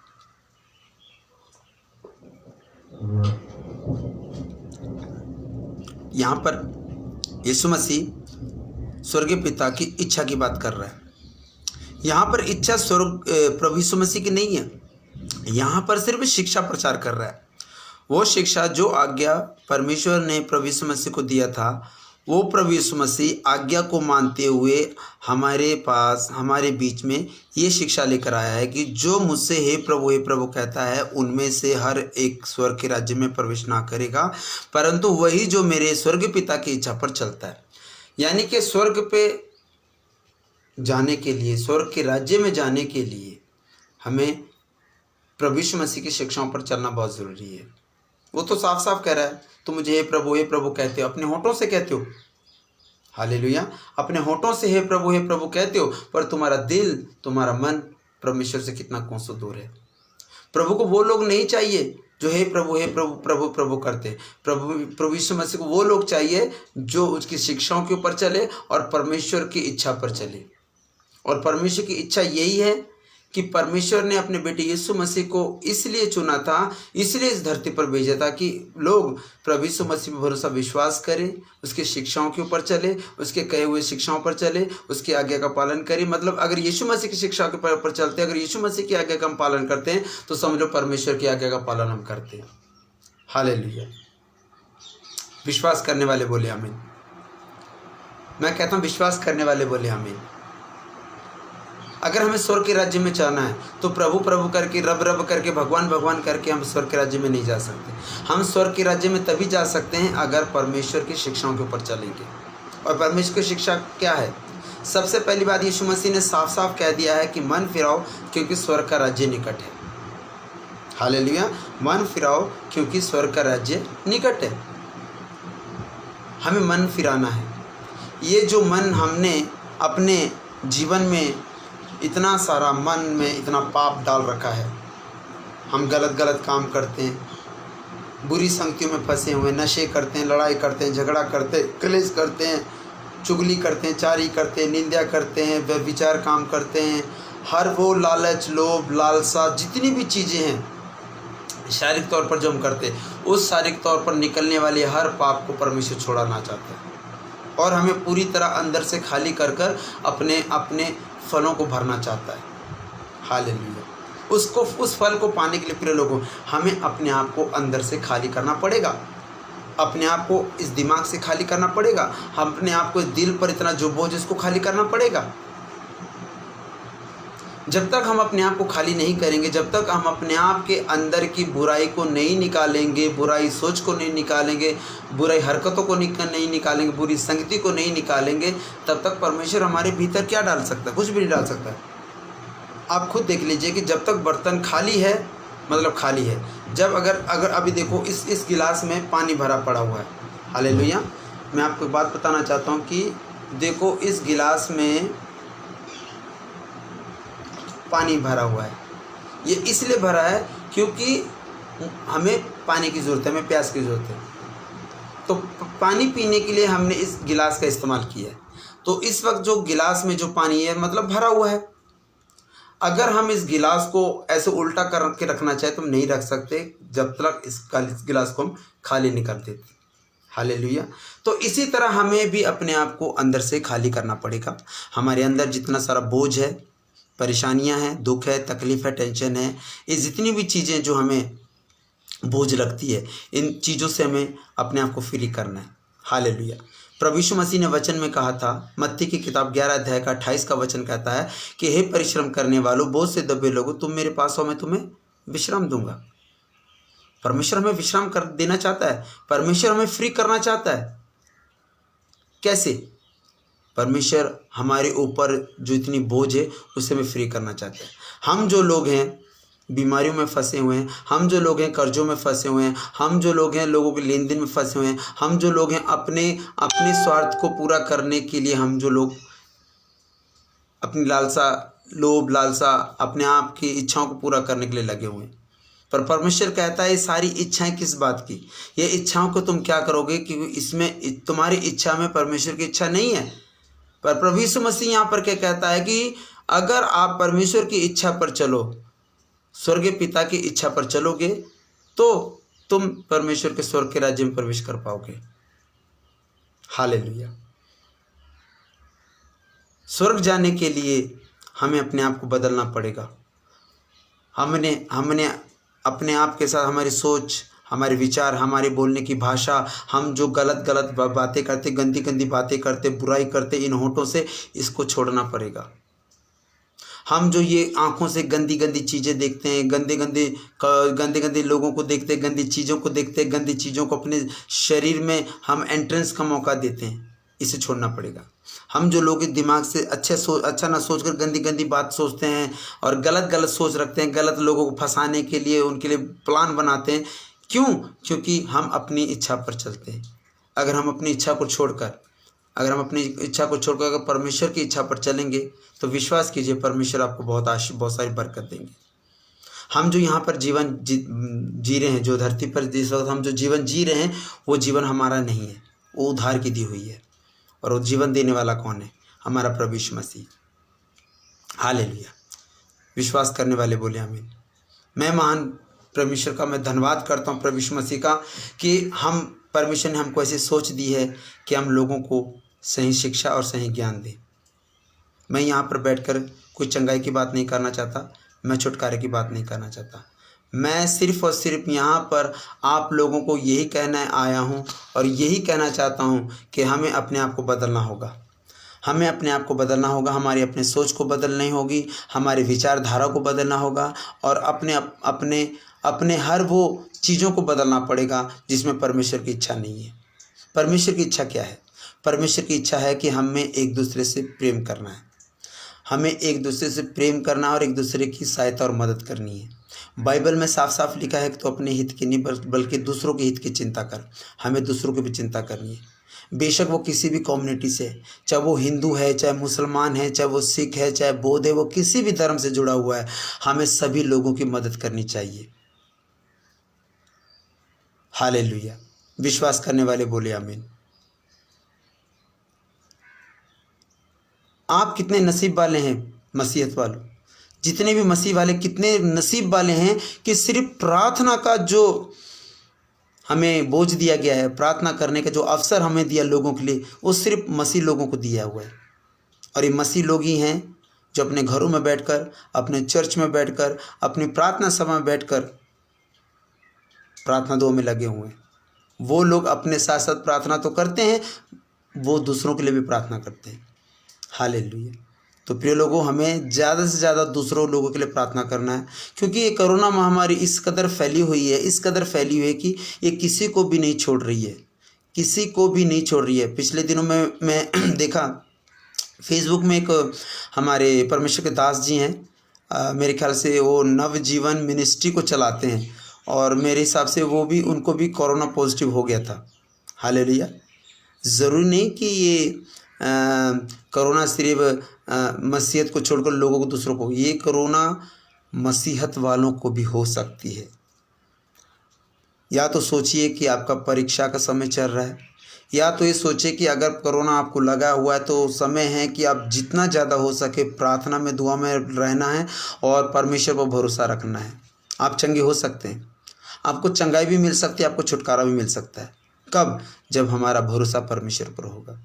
यहाँ पर यीशु मसीह स्वर्गीय पिता की इच्छा की बात कर रहा है। यहाँ पर इच्छा प्रभु यीशु मसीह की नहीं है, यहाँ पर सिर्फ शिक्षा प्रचार कर रहा है। वो शिक्षा जो आज्ञा परमेश्वर ने प्रभु यीशु मसीह को दिया था, वो प्रभु यीशु मसीह आज्ञा को मानते हुए हमारे पास, हमारे बीच में ये शिक्षा लेकर आया है कि जो मुझसे हे प्रभु कहता है, उनमें से हर एक स्वर्ग के राज्य में प्रवेश ना करेगा, परंतु वही जो मेरे स्वर्ग पिता की इच्छा पर चलता है। यानी कि स्वर्ग पे जाने के लिए, स्वर्ग के राज्य में जाने के लिए हमें प्रभु यीशु मसीह की शिक्षाओं पर चलना बहुत ज़रूरी है। वो तो साफ साफ कह रहा है, तुम मुझे हे प्रभु कहते हो, अपने होठों से कहते हो, हालेलुया, अपने होठों से हे प्रभु कहते हो, पर तुम्हारा दिल, तुम्हारा मन परमेश्वर से कितना कोसों दूर है। प्रभु को वो लोग नहीं चाहिए जो हे प्रभु करते। प्रभु यीशु मसीह को वो लोग चाहिए जो उसकी शिक्षाओं के ऊपर चले और परमेश्वर की इच्छा पर चले। और परमेश्वर की इच्छा यही है कि परमेश्वर ने अपने बेटे यीशु मसीह को इसलिए चुना था, इसलिए इस धरती पर भेजा था कि लोग प्रभु यीशु मसीह पर भरोसा विश्वास करें, उसकी शिक्षाओं के ऊपर चले, उसके कहे हुए शिक्षाओं पर चले, उसकी आज्ञा का पालन करें। मतलब अगर यीशु मसीह की शिक्षा के ऊपर चलते हैं, अगर यीशु मसीह की आज्ञा का हम पालन करते हैं, तो समझ लो परमेश्वर की आज्ञा का पालन हम करते हैं। हालेलुया। विश्वास करने वाले बोले आमीन। मैं कहता हूँ विश्वास करने वाले बोले आमीन। अगर हमें स्वर्ग के राज्य में जाना है तो प्रभु करके, रब करके, भगवान करके हम स्वर्ग के राज्य में नहीं जा सकते। हम स्वर्ग के राज्य में तभी जा सकते हैं अगर परमेश्वर की शिक्षाओं के ऊपर चलेंगे। और परमेश्वर की शिक्षा क्या है? सबसे पहली बात यीशु मसीह ने साफ साफ कह दिया है कि मन फिराओ क्योंकि स्वर्ग का राज्य निकट है। हालेलुया। मन फिराओ क्योंकि स्वर्ग का राज्य निकट है। हमें मन फिराना है। ये जो मन हमने अपने जीवन में इतना सारा, मन में इतना पाप डाल रखा है, हम गलत काम करते हैं, बुरी संगतियों में फंसे हुए, नशे करते हैं, लड़ाई करते हैं, झगड़ा करते हैं, कलेश करते हैं, चुगली करते हैं, चारी करते हैं, निंदा करते हैं, व्यभिचार काम करते हैं, हर वो लालच, लोभ, लालसा, जितनी भी चीज़ें हैं शारीरिक तौर पर जो हम करते हैं, उस शारीरिक तौर पर निकलने वाली हर पाप को परमेश्वर छोड़ाना चाहता है और हमें पूरी तरह अंदर से खाली कर अपने फलों को भरना चाहता है। हालेलुया। उस फल को पाने के लिए प्रिय लोगों, हमें अपने आप को अंदर से खाली करना पड़ेगा। अपने आप को इस दिमाग से खाली करना पड़ेगा। हम अपने आप को इस दिल पर इतना जो बोझ, इसको खाली करना पड़ेगा। जब तक हम अपने आप को खाली नहीं करेंगे, जब तक हम अपने आप के अंदर की बुराई को नहीं निकालेंगे, बुराई सोच को नहीं निकालेंगे, बुराई हरकतों को नहीं निकालेंगे, बुरी संगति को नहीं निकालेंगे, तब तक परमेश्वर हमारे भीतर क्या डाल सकता है? कुछ भी नहीं डाल सकता है। आप खुद देख लीजिए कि जब तक बर्तन खाली है, मतलब खाली है। जब अगर अभी देखो इस गिलास में पानी भरा पड़ा हुआ है। हालेलुया। मैं आपको एक बात बताना चाहता हूँ कि देखो इस गिलास में पानी भरा हुआ है। ये इसलिए भरा है क्योंकि हमें पानी की ज़रूरत है, हमें प्यास की ज़रूरत है। तो पानी पीने के लिए हमने इस गिलास का इस्तेमाल किया है। तो इस वक्त जो गिलास में जो पानी है मतलब भरा हुआ है। अगर हम इस गिलास को ऐसे उल्टा करके रखना चाहे तो हम नहीं रख सकते जब तक इस गिलास को हम खाली नहीं कर देते। हालेलुया। तो इसी तरह हमें भी अपने आप को अंदर से खाली करना पड़ेगा। हमारे अंदर जितना सारा बोझ है, परेशानियां हैं, दुख है, तकलीफ़ है, टेंशन है, ये जितनी भी चीज़ें जो हमें बोझ लगती है, इन चीज़ों से हमें अपने आप को फ्री करना है। हालेलुया। प्रभु यीशु मसीह ने वचन में कहा था, मत्ती की किताब 11 अध्याय का 28 का वचन कहता है कि हे परिश्रम करने वालों, बोझ से दबे लोगों, तुम मेरे पास आओ, मैं तुम्हें विश्राम दूंगा। परमेश्वर हमें विश्राम कर देना चाहता है। परमेश्वर हमें फ्री करना चाहता है। कैसे? परमेश्वर हमारे ऊपर जो इतनी बोझ है उससे हमें फ्री करना चाहता है। हम जो लोग हैं बीमारियों में फंसे हुए हैं, हम जो लोग हैं कर्जों में फंसे हुए हैं, हम जो लोग हैं लोगों के लेन देन में फंसे हुए हैं, हम जो लोग हैं अपने स्वार्थ को पूरा करने के लिए, हम जो लोग अपनी लालसा, लोभ, लालसा, अपने आप की इच्छाओं को पूरा करने के लिए लगे हुए हैं। पर परमेश्वर कहता है ये सारी इच्छाएं किस बात की? ये इच्छाओं को तुम क्या करोगे? क्योंकि इसमें तुम्हारी इच्छा में परमेश्वर की इच्छा नहीं है। पर प्रभु यीशु मसीह यहाँ पर क्या कहता है कि अगर आप परमेश्वर की इच्छा पर चलो, स्वर्गीय पिता की इच्छा पर चलोगे, तो तुम परमेश्वर के स्वर्ग के राज्य में प्रवेश कर पाओगे। हालेलुया। स्वर्ग जाने के लिए हमें अपने आप को बदलना पड़ेगा। हमने हमने अपने आप के साथ हमारी सोच, हमारे विचार, हमारे बोलने की भाषा, हम जो गलत गलत बातें करते, गंदी गंदी बातें करते, बुराई करते, इन होठों से, इसको छोड़ना पड़ेगा। हम जो ये आँखों से गंदी गंदी चीज़ें देखते हैं, गंदे गंदे लोगों को देखते हैं, गंदी चीज़ों को देखते हैं, गंदी चीज़ों को अपने शरीर में हम एंट्रेंस का मौका देते हैं, इसे छोड़ना पड़ेगा। हम जो लोग दिमाग से अच्छा ना सोचकर गंदी गंदी बात सोचते हैं और गलत गलत सोच रखते हैं, गलत लोगों को फंसाने के लिए उनके लिए प्लान बनाते हैं। क्यों? क्योंकि हम अपनी इच्छा पर चलते हैं। अगर हम अपनी इच्छा को छोड़कर अगर परमेश्वर की इच्छा पर चलेंगे तो विश्वास कीजिए परमेश्वर आपको बहुत सारी बरकत देंगे। हम जो यहाँ पर जीवन जी रहे हैं, जो धरती पर जिस वक्त हम जो जीवन जी रहे हैं, वो जीवन हमारा नहीं है, वो उधार की दी हुई है। और वो जीवन देने वाला कौन है? हमारा प्रभु यीशु मसीह। हालेलुया। विश्वास करने वाले बोले आमीन। मैं महान परमेश्वर का मैं धन्यवाद करता हूँ, प्रभु यीशु मसीह का, कि परमेश्वर ने हमको ऐसी सोच दी है कि हम लोगों को सही शिक्षा और सही ज्ञान दें। मैं यहाँ पर बैठकर कोई चंगाई की बात नहीं करना चाहता, मैं छुटकारे की बात नहीं करना चाहता। मैं सिर्फ़ और सिर्फ यहाँ पर आप लोगों को यही कहना आया हूँ और यही कहना चाहता हूँ कि हमें अपने आप को बदलना होगा। हमें अपने आप को बदलना होगा, हमारी अपनी सोच को बदलनी होगी, हमारी विचारधारा को बदलना होगा और अपने हर वो चीज़ों को बदलना पड़ेगा जिसमें परमेश्वर की इच्छा नहीं है। परमेश्वर की इच्छा क्या है? परमेश्वर की इच्छा है कि हमें एक दूसरे से प्रेम करना है, हमें एक दूसरे से प्रेम करना और एक दूसरे की सहायता और मदद करनी है। बाइबल में साफ साफ लिखा है कि तो अपने हित की नहीं बल्कि दूसरों के हित की चिंता कर। हमें दूसरों की भी चिंता करनी है, बेशक वो किसी भी कम्युनिटी से, चाहे वो हिंदू है, चाहे मुसलमान है, चाहे वो सिख है, चाहे बौद्ध है, वो किसी भी धर्म से जुड़ा हुआ है, हमें सभी लोगों की मदद करनी चाहिए। हालेलुया। विश्वास करने वाले बोले आमीन। आप कितने नसीब वाले हैं मसीहत वालों, जितने भी मसीह वाले कितने नसीब वाले हैं कि सिर्फ प्रार्थना का जो हमें बोझ दिया गया है, प्रार्थना करने का जो अवसर हमें दिया लोगों के लिए, वो सिर्फ मसीह लोगों को दिया हुआ है। और ये मसीह लोग ही हैं जो अपने घरों में बैठकर, अपने चर्च में बैठकर, अपनी प्रार्थना सभा में बैठकर प्रार्थना दुआ में लगे हुए हैं। वो लोग अपने साथ साथ प्रार्थना तो करते हैं, वो दूसरों के लिए भी प्रार्थना करते हैं। हालेलुया। तो प्रिय लोगों, हमें ज़्यादा से ज़्यादा दूसरों लोगों के लिए प्रार्थना करना है, क्योंकि ये कोरोना महामारी इस कदर फैली हुई है कि ये किसी को भी नहीं छोड़ रही है, किसी को भी नहीं छोड़ रही है। पिछले दिनों में मैं देखा फेसबुक में एक हमारे परमेश्वर के दास जी हैं, मेरे ख्याल से वो नवजीवन मिनिस्ट्री को चलाते हैं, और मेरे हिसाब से उनको भी कोरोना पॉजिटिव हो गया था। हालेलुया। ज़रूरी नहीं कि ये कोरोना सिर्फ मसीहत को छोड़कर लोगों को, दूसरों को, ये कोरोना मसीहत वालों को भी हो सकती है। या तो सोचिए कि आपका परीक्षा का समय चल रहा है, या तो ये सोचिए कि अगर कोरोना आपको लगा हुआ है तो समय है कि आप जितना ज़्यादा हो सके प्रार्थना में, दुआ में रहना है और परमेश्वर पर भरोसा रखना है। आप चंगे हो सकते हैं, आपको चंगाई भी मिल सकती है, आपको छुटकारा भी मिल सकता है। कब? जब हमारा भरोसा परमेश्वर पर होगा।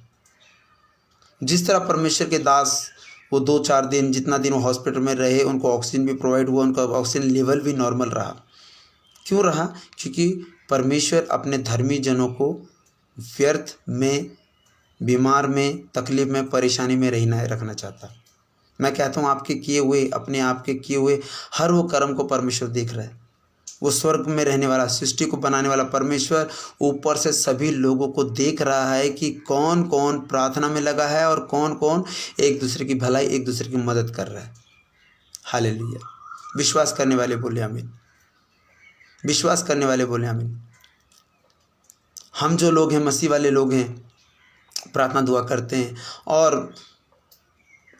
जिस तरह परमेश्वर के दास वो 2-4 दिन, जितना दिन वो हॉस्पिटल में रहे, उनको ऑक्सीजन भी प्रोवाइड हुआ, उनका ऑक्सीजन लेवल भी नॉर्मल रहा। क्यों रहा? क्योंकि परमेश्वर अपने धर्मी जनों को व्यर्थ में, बीमार में, तकलीफ में, परेशानी में रखना चाहता। मैं कहता हूँ अपने आप के किए हुए हर वो कर्म को परमेश्वर देख रहा है। वो स्वर्ग में रहने वाला, सृष्टि को बनाने वाला परमेश्वर ऊपर से सभी लोगों को देख रहा है कि कौन कौन प्रार्थना में लगा है और कौन कौन एक दूसरे की भलाई, एक दूसरे की मदद कर रहा है। हालेलुया। विश्वास करने वाले बोले आमीन। विश्वास करने वाले बोले आमीन। हम जो लोग हैं, मसीह वाले लोग हैं, प्रार्थना दुआ करते हैं और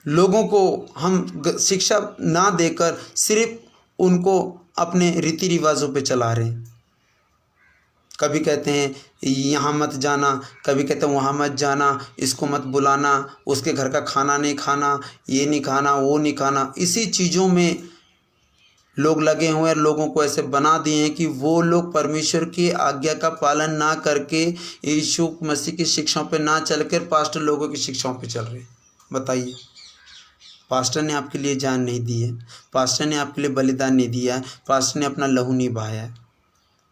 लोगों को हम शिक्षा ना देकर सिर्फ उनको अपने रीति रिवाजों पे चला रहे हैं। कभी कहते हैं यहाँ मत जाना, कभी कहते हैं वहाँ मत जाना, इसको मत बुलाना, उसके घर का खाना नहीं खाना, ये नहीं खाना, वो नहीं खाना। इसी चीज़ों में लोग लगे हुए हैं, लोगों को ऐसे बना दिए हैं कि वो लोग परमेश्वर की आज्ञा का पालन ना करके यीशु मसीह की शिक्षाओं पे ना चलकर पास्टर लोगों की शिक्षाओं पे चल रहे हैं। बताइए, पास्टर ने आपके लिए जान नहीं दी है, पास्टर ने आपके लिए बलिदान नहीं दिया है, पास्टर ने अपना लहू नहीं बहाया है।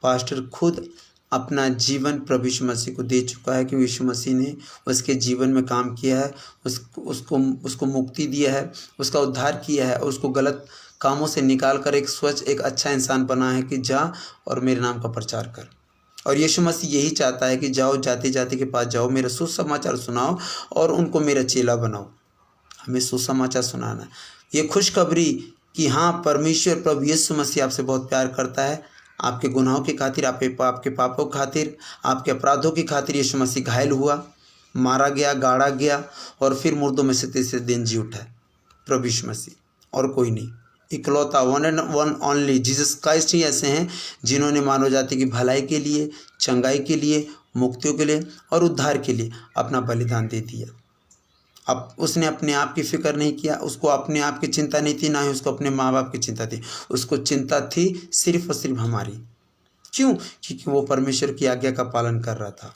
पास्टर खुद अपना जीवन प्रभु यीशु मसीह को दे चुका है, क्योंकि यीशु मसीह ने उसके जीवन में काम किया है, उसको मुक्ति दिया है, उसका उद्धार किया है, और उसको गलत कामों से निकाल कर एक स्वच्छ, एक अच्छा इंसान बना है कि जा और मेरे नाम का प्रचार कर। और यीशु मसीह यही चाहता है कि जाओ, जाते जाते के पास जाओ, मेरा सुसमाचार सुनाओ और उनको मेरा चेला बनाओ। हमें सुसमाचार सुनाना, ये खुशखबरी कि हाँ, परमेश्वर प्रभु यीशु मसीह आपसे बहुत प्यार करता है। आपके गुनाहों की खातिर, आपके पापों की खातिर, आपके अपराधों की खातिर यीशु मसीह घायल हुआ, मारा गया, गाड़ा गया और फिर मुर्दों में से तीसरे दिन जी उठा है। प्रभु यीशु मसीह, और कोई नहीं, इकलौता, one and one only Jesus Christ ही ऐसे हैं जिन्होंने मानव जाति की भलाई के लिए, चंगाई के लिए, मुक्तियों के लिए और उद्धार के लिए अपना बलिदान दे दिया। अब उसने अपने आप की फिक्र नहीं किया, उसको अपने आप की चिंता नहीं थी, ना ही उसको अपने माँ बाप की चिंता थी, उसको चिंता थी सिर्फ और सिर्फ हमारी। क्यों? क्योंकि वो परमेश्वर की आज्ञा का पालन कर रहा था,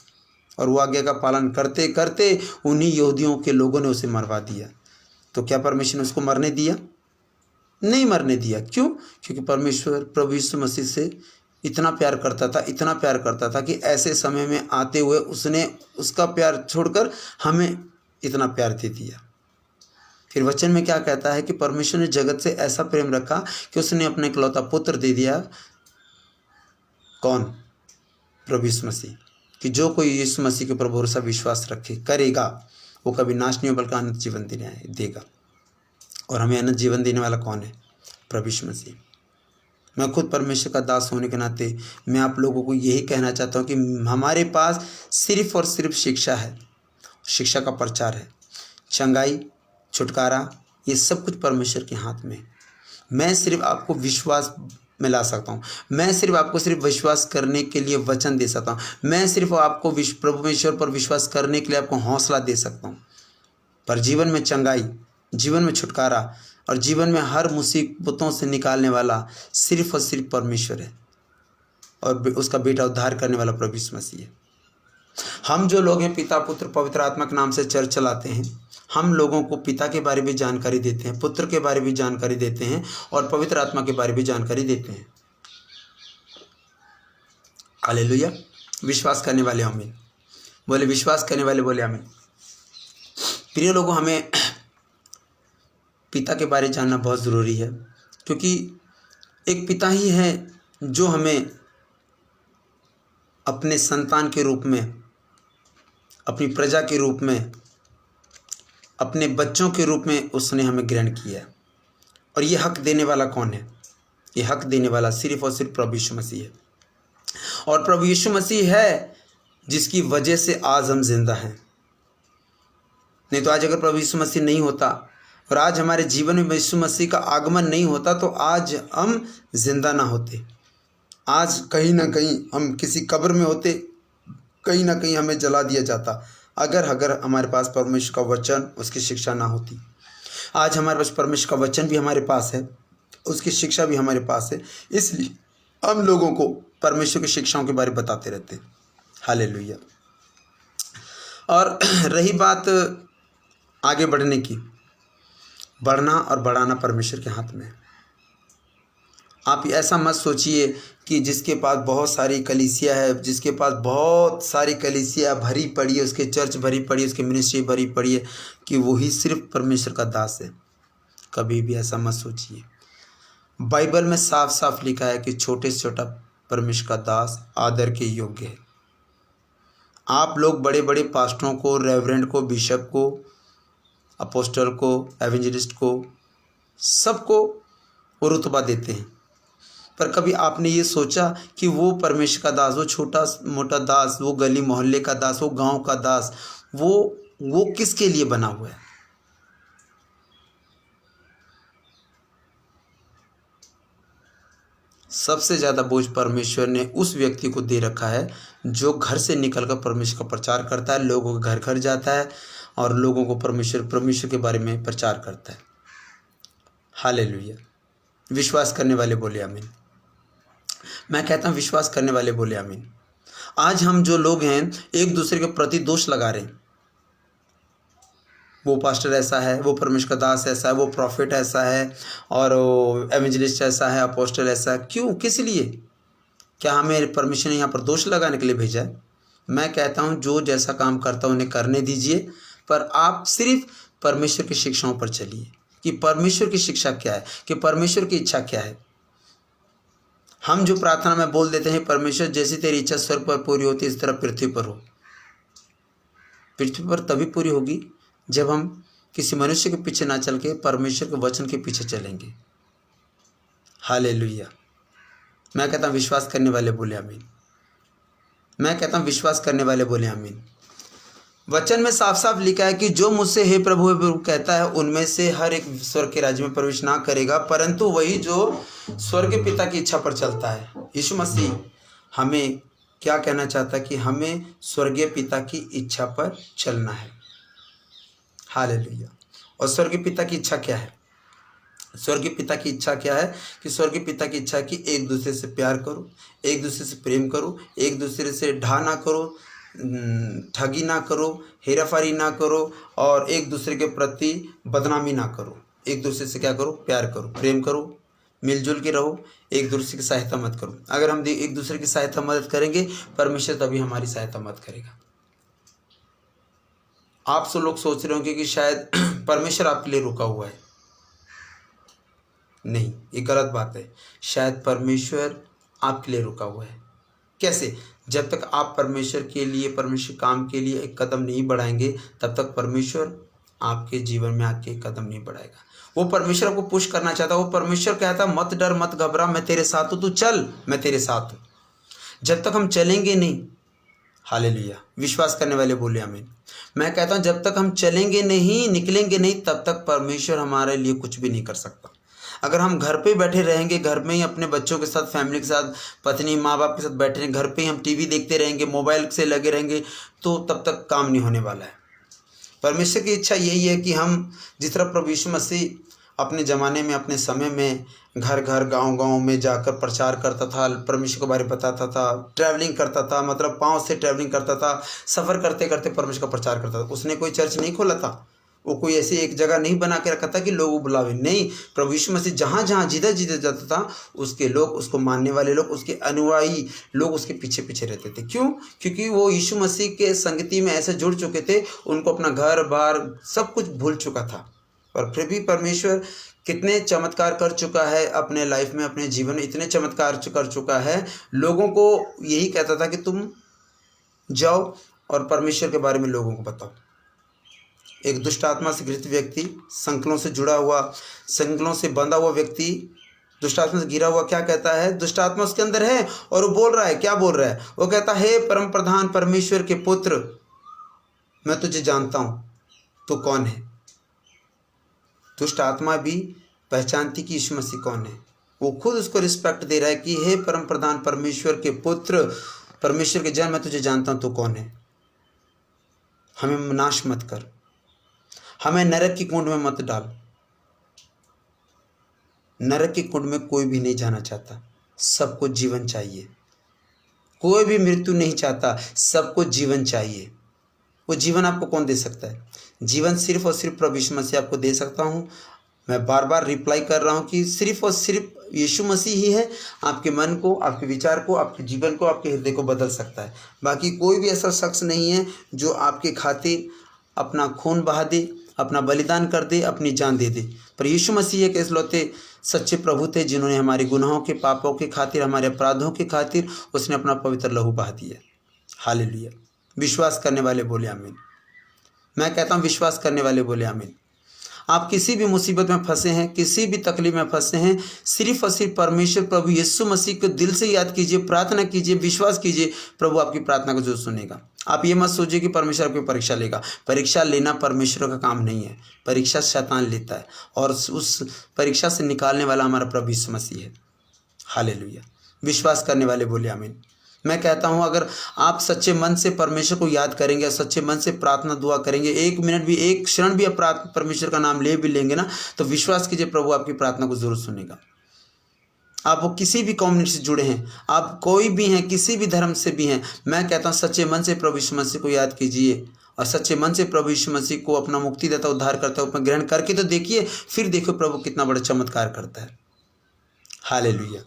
और वो आज्ञा का पालन करते करते उन्हीं यहूदियों के लोगों ने उसे मरवा दिया। तो क्या परमेश्वर ने उसको मरने दिया? नहीं मरने दिया। क्यों? क्योंकि परमेश्वर प्रभु यीशु मसीह से इतना प्यार करता था, इतना प्यार करता था कि ऐसे समय में आते हुए उसने उसका प्यार छोड़कर हमें इतना प्यार दे दिया। फिर वचन में क्या कहता है कि परमेश्वर ने जगत से ऐसा प्रेम रखा कि उसने अपने इकलौता पुत्र दे दिया। कौन? प्रभु यीशु मसीह। कि जो कोई यीशु मसीह के ऊपर भरोसा विश्वास रखे करेगा, वो कभी नाश नहीं हो बल्कि अनंत जीवन देगा। और हमें अनंत जीवन देने वाला कौन है? प्रभु यीशु मसीह। मैं खुद परमेश्वर का दास होने के नाते मैं आप लोगों को यही कहना चाहता हूँ कि हमारे पास सिर्फ और सिर्फ शिक्षा है, शिक्षा का प्रचार है, चंगाई, छुटकारा, ये सब कुछ परमेश्वर के हाथ में है। मैं सिर्फ आपको विश्वास में ला सकता हूँ, मैं सिर्फ आपको सिर्फ विश्वास करने के लिए वचन दे सकता हूँ, मैं सिर्फ आपको परमेश्वर पर विश्वास करने के लिए आपको हौसला दे सकता हूँ। पर जीवन में चंगाई, जीवन में छुटकारा और जीवन में हर मुसीबतों से निकालने वाला सिर्फ और सिर्फ परमेश्वर है, और उसका बेटा उद्धार करने वाला प्रभु यीशु मसीह है। हम जो लोग हैं, पिता, पुत्र, पवित्र आत्मा के नाम से चर्च चलाते हैं, हम लोगों को पिता के बारे में जानकारी देते हैं, पुत्र के बारे में जानकारी देते हैं और पवित्र आत्मा के बारे में जानकारी देते हैं। हालेलुया। विश्वास करने वाले आमीन बोले, विश्वास करने वाले बोले आमीन। प्रिय लोगों, हमें पिता के बारे में जानना बहुत ज़रूरी है, क्योंकि एक पिता ही है जो हमें अपने संतान के रूप में, अपनी प्रजा के रूप में, अपने बच्चों के रूप में उसने हमें ग्रहण किया है। और ये हक देने वाला कौन है? ये हक देने वाला सिर्फ और सिर्फ प्रभु यीशु मसीह है। और प्रभु यीशु मसीह है जिसकी वजह से आज हम जिंदा हैं। नहीं तो आज अगर प्रभु यीशु मसीह नहीं होता और आज हमारे जीवन में यीशु मसीह का आगमन नहीं होता, तो आज हम जिंदा ना होते। आज कहीं ना कहीं हम किसी कब्र में होते, कहीं ना कहीं हमें जला दिया जाता, अगर हमारे पास परमेश्वर का वचन, उसकी शिक्षा ना होती। आज हमारे पास परमेश्वर का वचन भी हमारे पास है, उसकी शिक्षा भी हमारे पास है, इसलिए हम लोगों को परमेश्वर की शिक्षाओं के बारे में बताते रहते हैं। हालेलुया। और रही बात आगे बढ़ने की, बढ़ना और बढ़ाना परमेश्वर के हाथ में है। आप ऐसा मत सोचिए कि जिसके पास बहुत सारी कलीसिया है, जिसके पास बहुत सारी कलीसिया भरी पड़ी है, उसके चर्च भरी पड़ी है, उसकी मिनिस्ट्री भरी पड़ी है, कि वही सिर्फ परमेश्वर का दास है। कभी भी ऐसा मत सोचिए। बाइबल में साफ साफ लिखा है कि छोटे से छोटा परमेश्वर का दास आदर के योग्य है। आप लोग बड़े बड़े पास्टरों को, रेवरेंड को, बिशप को, अपोस्टल को, एवेंजलिस्ट को, सबको वो रुतबा देते हैं। पर कभी आपने ये सोचा कि वो परमेश्वर का दास, वो छोटा मोटा दास, वो गली मोहल्ले का दास, वो गांव का दास, वो किसके लिए बना हुआ है? सबसे ज़्यादा बोझ परमेश्वर ने उस व्यक्ति को दे रखा है जो घर से निकलकर परमेश्वर का प्रचार करता है, लोगों के घर घर जाता है और लोगों को परमेश्वर के बारे में प्रचार करता है। हालेलुया। विश्वास करने वाले बोले आमीन। मैं कहता हूँ विश्वास करने वाले बोले आमीन। आज हम जो लोग हैं एक दूसरे के प्रति दोष लगा रहे हैं, वो पास्टर ऐसा है, वो परमेश्वर का दास ऐसा है, वो प्रॉफिट ऐसा है, और वो एवेंजलिस्ट ऐसा है, अपोस्टल ऐसा है। क्यों, किस लिए? क्या हमें परमेश्वर ने यहाँ पर दोष लगाने के लिए भेजा है? मैं कहता हूँ जो जैसा काम करता है उन्हें करने दीजिए, पर आप सिर्फ परमेश्वर की शिक्षाओं पर चलिए कि परमेश्वर की शिक्षा क्या है, कि परमेश्वर की इच्छा क्या है। हम जो प्रार्थना में बोल देते हैं, परमेश्वर जैसी तेरी इच्छा स्वर्ग पर पूरी होती है इस तरह पृथ्वी पर हो। पृथ्वी पर तभी पूरी होगी जब हम किसी मनुष्य के पीछे ना चल के परमेश्वर के वचन के पीछे चलेंगे। हालेलुया। मैं कहता हूँ विश्वास करने वाले बोले आमीन। मैं कहता हूँ विश्वास करने वाले बोले आमीन। वचन में साफ साफ लिखा है कि जो मुझसे हे प्रभु कहता है उनमें से हर एक स्वर्ग के राज्य में प्रवेश ना करेगा, परंतु वही जो स्वर्ग के पिता की इच्छा पर चलता है। यीशु मसीह हमें क्या कहना चाहता है कि हमें स्वर्गीय पिता की इच्छा पर चलना है। हालेलुया। और स्वर्गीय पिता की इच्छा क्या है? स्वर्गीय पिता की इच्छा क्या है? कि स्वर्गीय पिता की इच्छा है कि एक दूसरे से प्यार करो, एक दूसरे से प्रेम करो, एक दूसरे से ढा ना करो, ठगी ना करो, हेराफेरी ना करो, और एक दूसरे के प्रति बदनामी ना करो। एक दूसरे से क्या करो? प्यार करो, प्रेम करो, मिलजुल के रहो, एक दूसरे की सहायता मत करो। अगर हम एक दूसरे की सहायता मदद करेंगे, परमेश्वर तभी हमारी सहायता मत करेगा। आप सब लोग सोच रहे होंगे कि शायद परमेश्वर आपके लिए रुका हुआ है। नहीं, ये गलत बात है। शायद परमेश्वर आपके लिए रुका हुआ है। कैसे? जब तक आप परमेश्वर के लिए, परमेश्वर काम के लिए एक कदम नहीं बढ़ाएंगे, तब तक परमेश्वर आपके जीवन में आके कदम नहीं बढ़ाएगा। वो परमेश्वर आपको पुश करना चाहता है। वो परमेश्वर कहता मत डर, मत घबरा, मैं तेरे साथ हूँ, तू चल, मैं तेरे साथ हूँ। जब तक हम चलेंगे नहीं, हालेलुया, विश्वास करने वाले बोले आमीन। मैं कहता हूँ जब तक हम चलेंगे नहीं, निकलेंगे नहीं, तब तक परमेश्वर हमारे लिए कुछ भी नहीं कर सकता। अगर हम घर पे बैठे रहेंगे, घर में ही अपने बच्चों के साथ, फैमिली के साथ, पत्नी माँ बाप के साथ बैठे रहेंगे, घर पे ही हम टीवी देखते रहेंगे, मोबाइल से लगे रहेंगे, तो तब तक काम नहीं होने वाला है। परमेश्वर की इच्छा यही है कि हम जिस तरह प्रभु यीशु मसीह अपने ज़माने में, अपने समय में घर घर, गांव गांव में जाकर प्रचार करता था, परमेश्वर के बारे में बताता था, ट्रैवलिंग करता था, मतलब पाँव से ट्रैवलिंग करता था, सफ़र करते करते परमेश्वर का प्रचार करता था। उसने कोई चर्च नहीं खोला था, वो कोई ऐसी एक जगह नहीं बना के रखा था कि लोग बुलावे। नहीं, प्रभु यीशु मसीह जहाँ जहाँ जिधर जिधर जाता था, उसके लोग, उसको मानने वाले लोग, उसके अनुयायी लोग उसके पीछे पीछे रहते थे। क्यों? क्योंकि वो यीशु मसीह के संगति में ऐसे जुड़ चुके थे, उनको अपना घर बार सब कुछ भूल चुका था। और फिर भी परमेश्वर कितने चमत्कार कर चुका है अपने लाइफ में, अपने जीवन में इतने चमत्कार कर चुका है। लोगों को यही कहता था कि तुम जाओ और परमेश्वर के बारे में लोगों को बताओ। एक दुष्ट आत्मा से घृत व्यक्ति, संकलों से जुड़ा हुआ, संकलों से बंधा हुआ व्यक्ति, दुष्ट आत्मा से घिरा हुआ, क्या कहता है? दुष्ट आत्मा उसके अंदर है और वो बोल रहा है, क्या बोल रहा है? वो कहता है, हे परम प्रधान परमेश्वर के पुत्र, मैं तुझे जानता हूं, तू कौन है। दुष्ट आत्मा भी पहचानती कि यीशु मसीह कौन है। वो खुद उसको रिस्पेक्ट दे रहा है कि हे परम प्रधान परमेश्वर के पुत्र, परमेश्वर के जन, मैं तुझे जानता हूं, तू कौन है। हमें नाश मत कर, हमें नरक की कुंड में मत डाल। नरक की कुंड में कोई भी नहीं जाना चाहता, सबको जीवन चाहिए। कोई भी मृत्यु नहीं चाहता, सबको जीवन चाहिए। वो जीवन आपको कौन दे सकता है? जीवन सिर्फ और सिर्फ प्रभु यीशु मसीह आपको दे सकता हूँ। मैं बार बार रिप्लाई कर रहा हूँ कि सिर्फ और सिर्फ यीशु मसीह ही है आपके मन को, आपके विचार को, आपके जीवन को, आपके हृदय को बदल सकता है। बाकी कोई भी ऐसा शख्स नहीं है जो आपके खातिर अपना खून बहा दे, अपना बलिदान कर दे, अपनी जान दे दे। पर यीशु मसीह एक इकलौते सच्चे प्रभु थे जिन्होंने हमारे गुनाहों के, पापों के खातिर, हमारे अपराधों के खातिर उसने अपना पवित्र लहू बहा दिया। हालेलुया। विश्वास करने वाले बोले आमीन। मैं कहता हूँ विश्वास करने वाले बोले आमीन। आप किसी भी मुसीबत में फंसे हैं, किसी भी तकलीफ में फंसे हैं, सिर्फ और सिर्फ परमेश्वर प्रभु यीशु मसीह को दिल से याद कीजिए, प्रार्थना कीजिए, विश्वास कीजिए, प्रभु आपकी प्रार्थना को जरूर सुनेगा। आप ये मत सोचिए कि परमेश्वर आपकी परीक्षा लेगा। परीक्षा लेना परमेश्वर का काम नहीं है, परीक्षा शैतान लेता है, और उस परीक्षा से निकालने वाला हमारा प्रभु यीशु मसीह है। हालेलुया। विश्वास करने वाले बोले आमीन। मैं कहता हूं अगर आप सच्चे मन से परमेश्वर को याद करेंगे, सच्चे मन से प्रार्थना दुआ करेंगे, एक मिनट भी, एक क्षण भी आप परमेश्वर का नाम ले भी लेंगे ना, तो विश्वास कीजिए प्रभु आपकी प्रार्थना को जरूर सुनेगा। आप वो किसी भी कम्युनिटी से जुड़े हैं, आप कोई भी हैं, किसी भी धर्म से भी हैं, मैं कहता हूँ सच्चे मन से प्रभु यीशु मसीह को याद कीजिए और सच्चे मन से प्रभु यीशु मसीह को अपना मुक्तिदाता उद्धार करता है ग्रहण करके तो देखिए, फिर देखो प्रभु कितना बड़ा चमत्कार करता है। हालेलुया।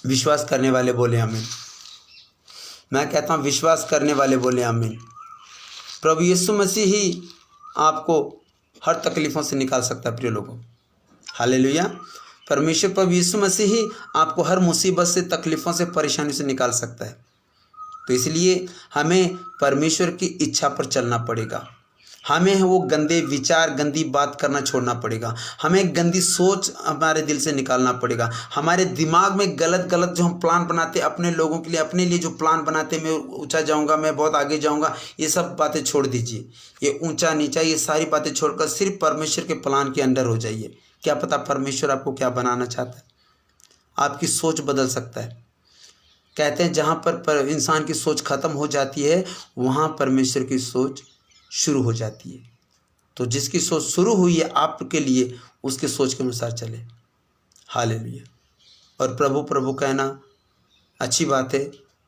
विश्वास करने वाले बोले आमीन। मैं कहता हूँ विश्वास करने वाले बोले आमीन। प्रभु यीशु मसीह ही आपको हर तकलीफ़ों से निकाल सकता है प्रिय लोगों। हालेलुया। परमेश्वर प्रभु यीशु मसीह ही आपको हर मुसीबत से, तकलीफ़ों से, परेशानी से निकाल सकता है। तो इसलिए हमें परमेश्वर की इच्छा पर चलना पड़ेगा। हमें वो गंदे विचार, गंदी बात करना छोड़ना पड़ेगा। हमें गंदी सोच हमारे दिल से निकालना पड़ेगा। हमारे दिमाग में गलत गलत जो हम प्लान बनाते अपने लोगों के लिए, अपने लिए जो प्लान बनाते, मैं ऊंचा जाऊंगा, मैं बहुत आगे जाऊंगा, ये सब बातें छोड़ दीजिए। ये ऊंचा नीचा ये सारी बातें छोड़कर सिर्फ परमेश्वर के प्लान के अंडर हो जाइए। क्या पता परमेश्वर आपको क्या बनाना चाहता है। आपकी सोच बदल सकता है। कहते हैं जहाँ पर इंसान की सोच खत्म हो जाती है, वहाँ परमेश्वर की सोच शुरू हो जाती है। तो जिसकी सोच शुरू हुई है आपके लिए, उसके सोच के अनुसार चले। हालेलुया। और प्रभु प्रभु कहना अच्छी बात है,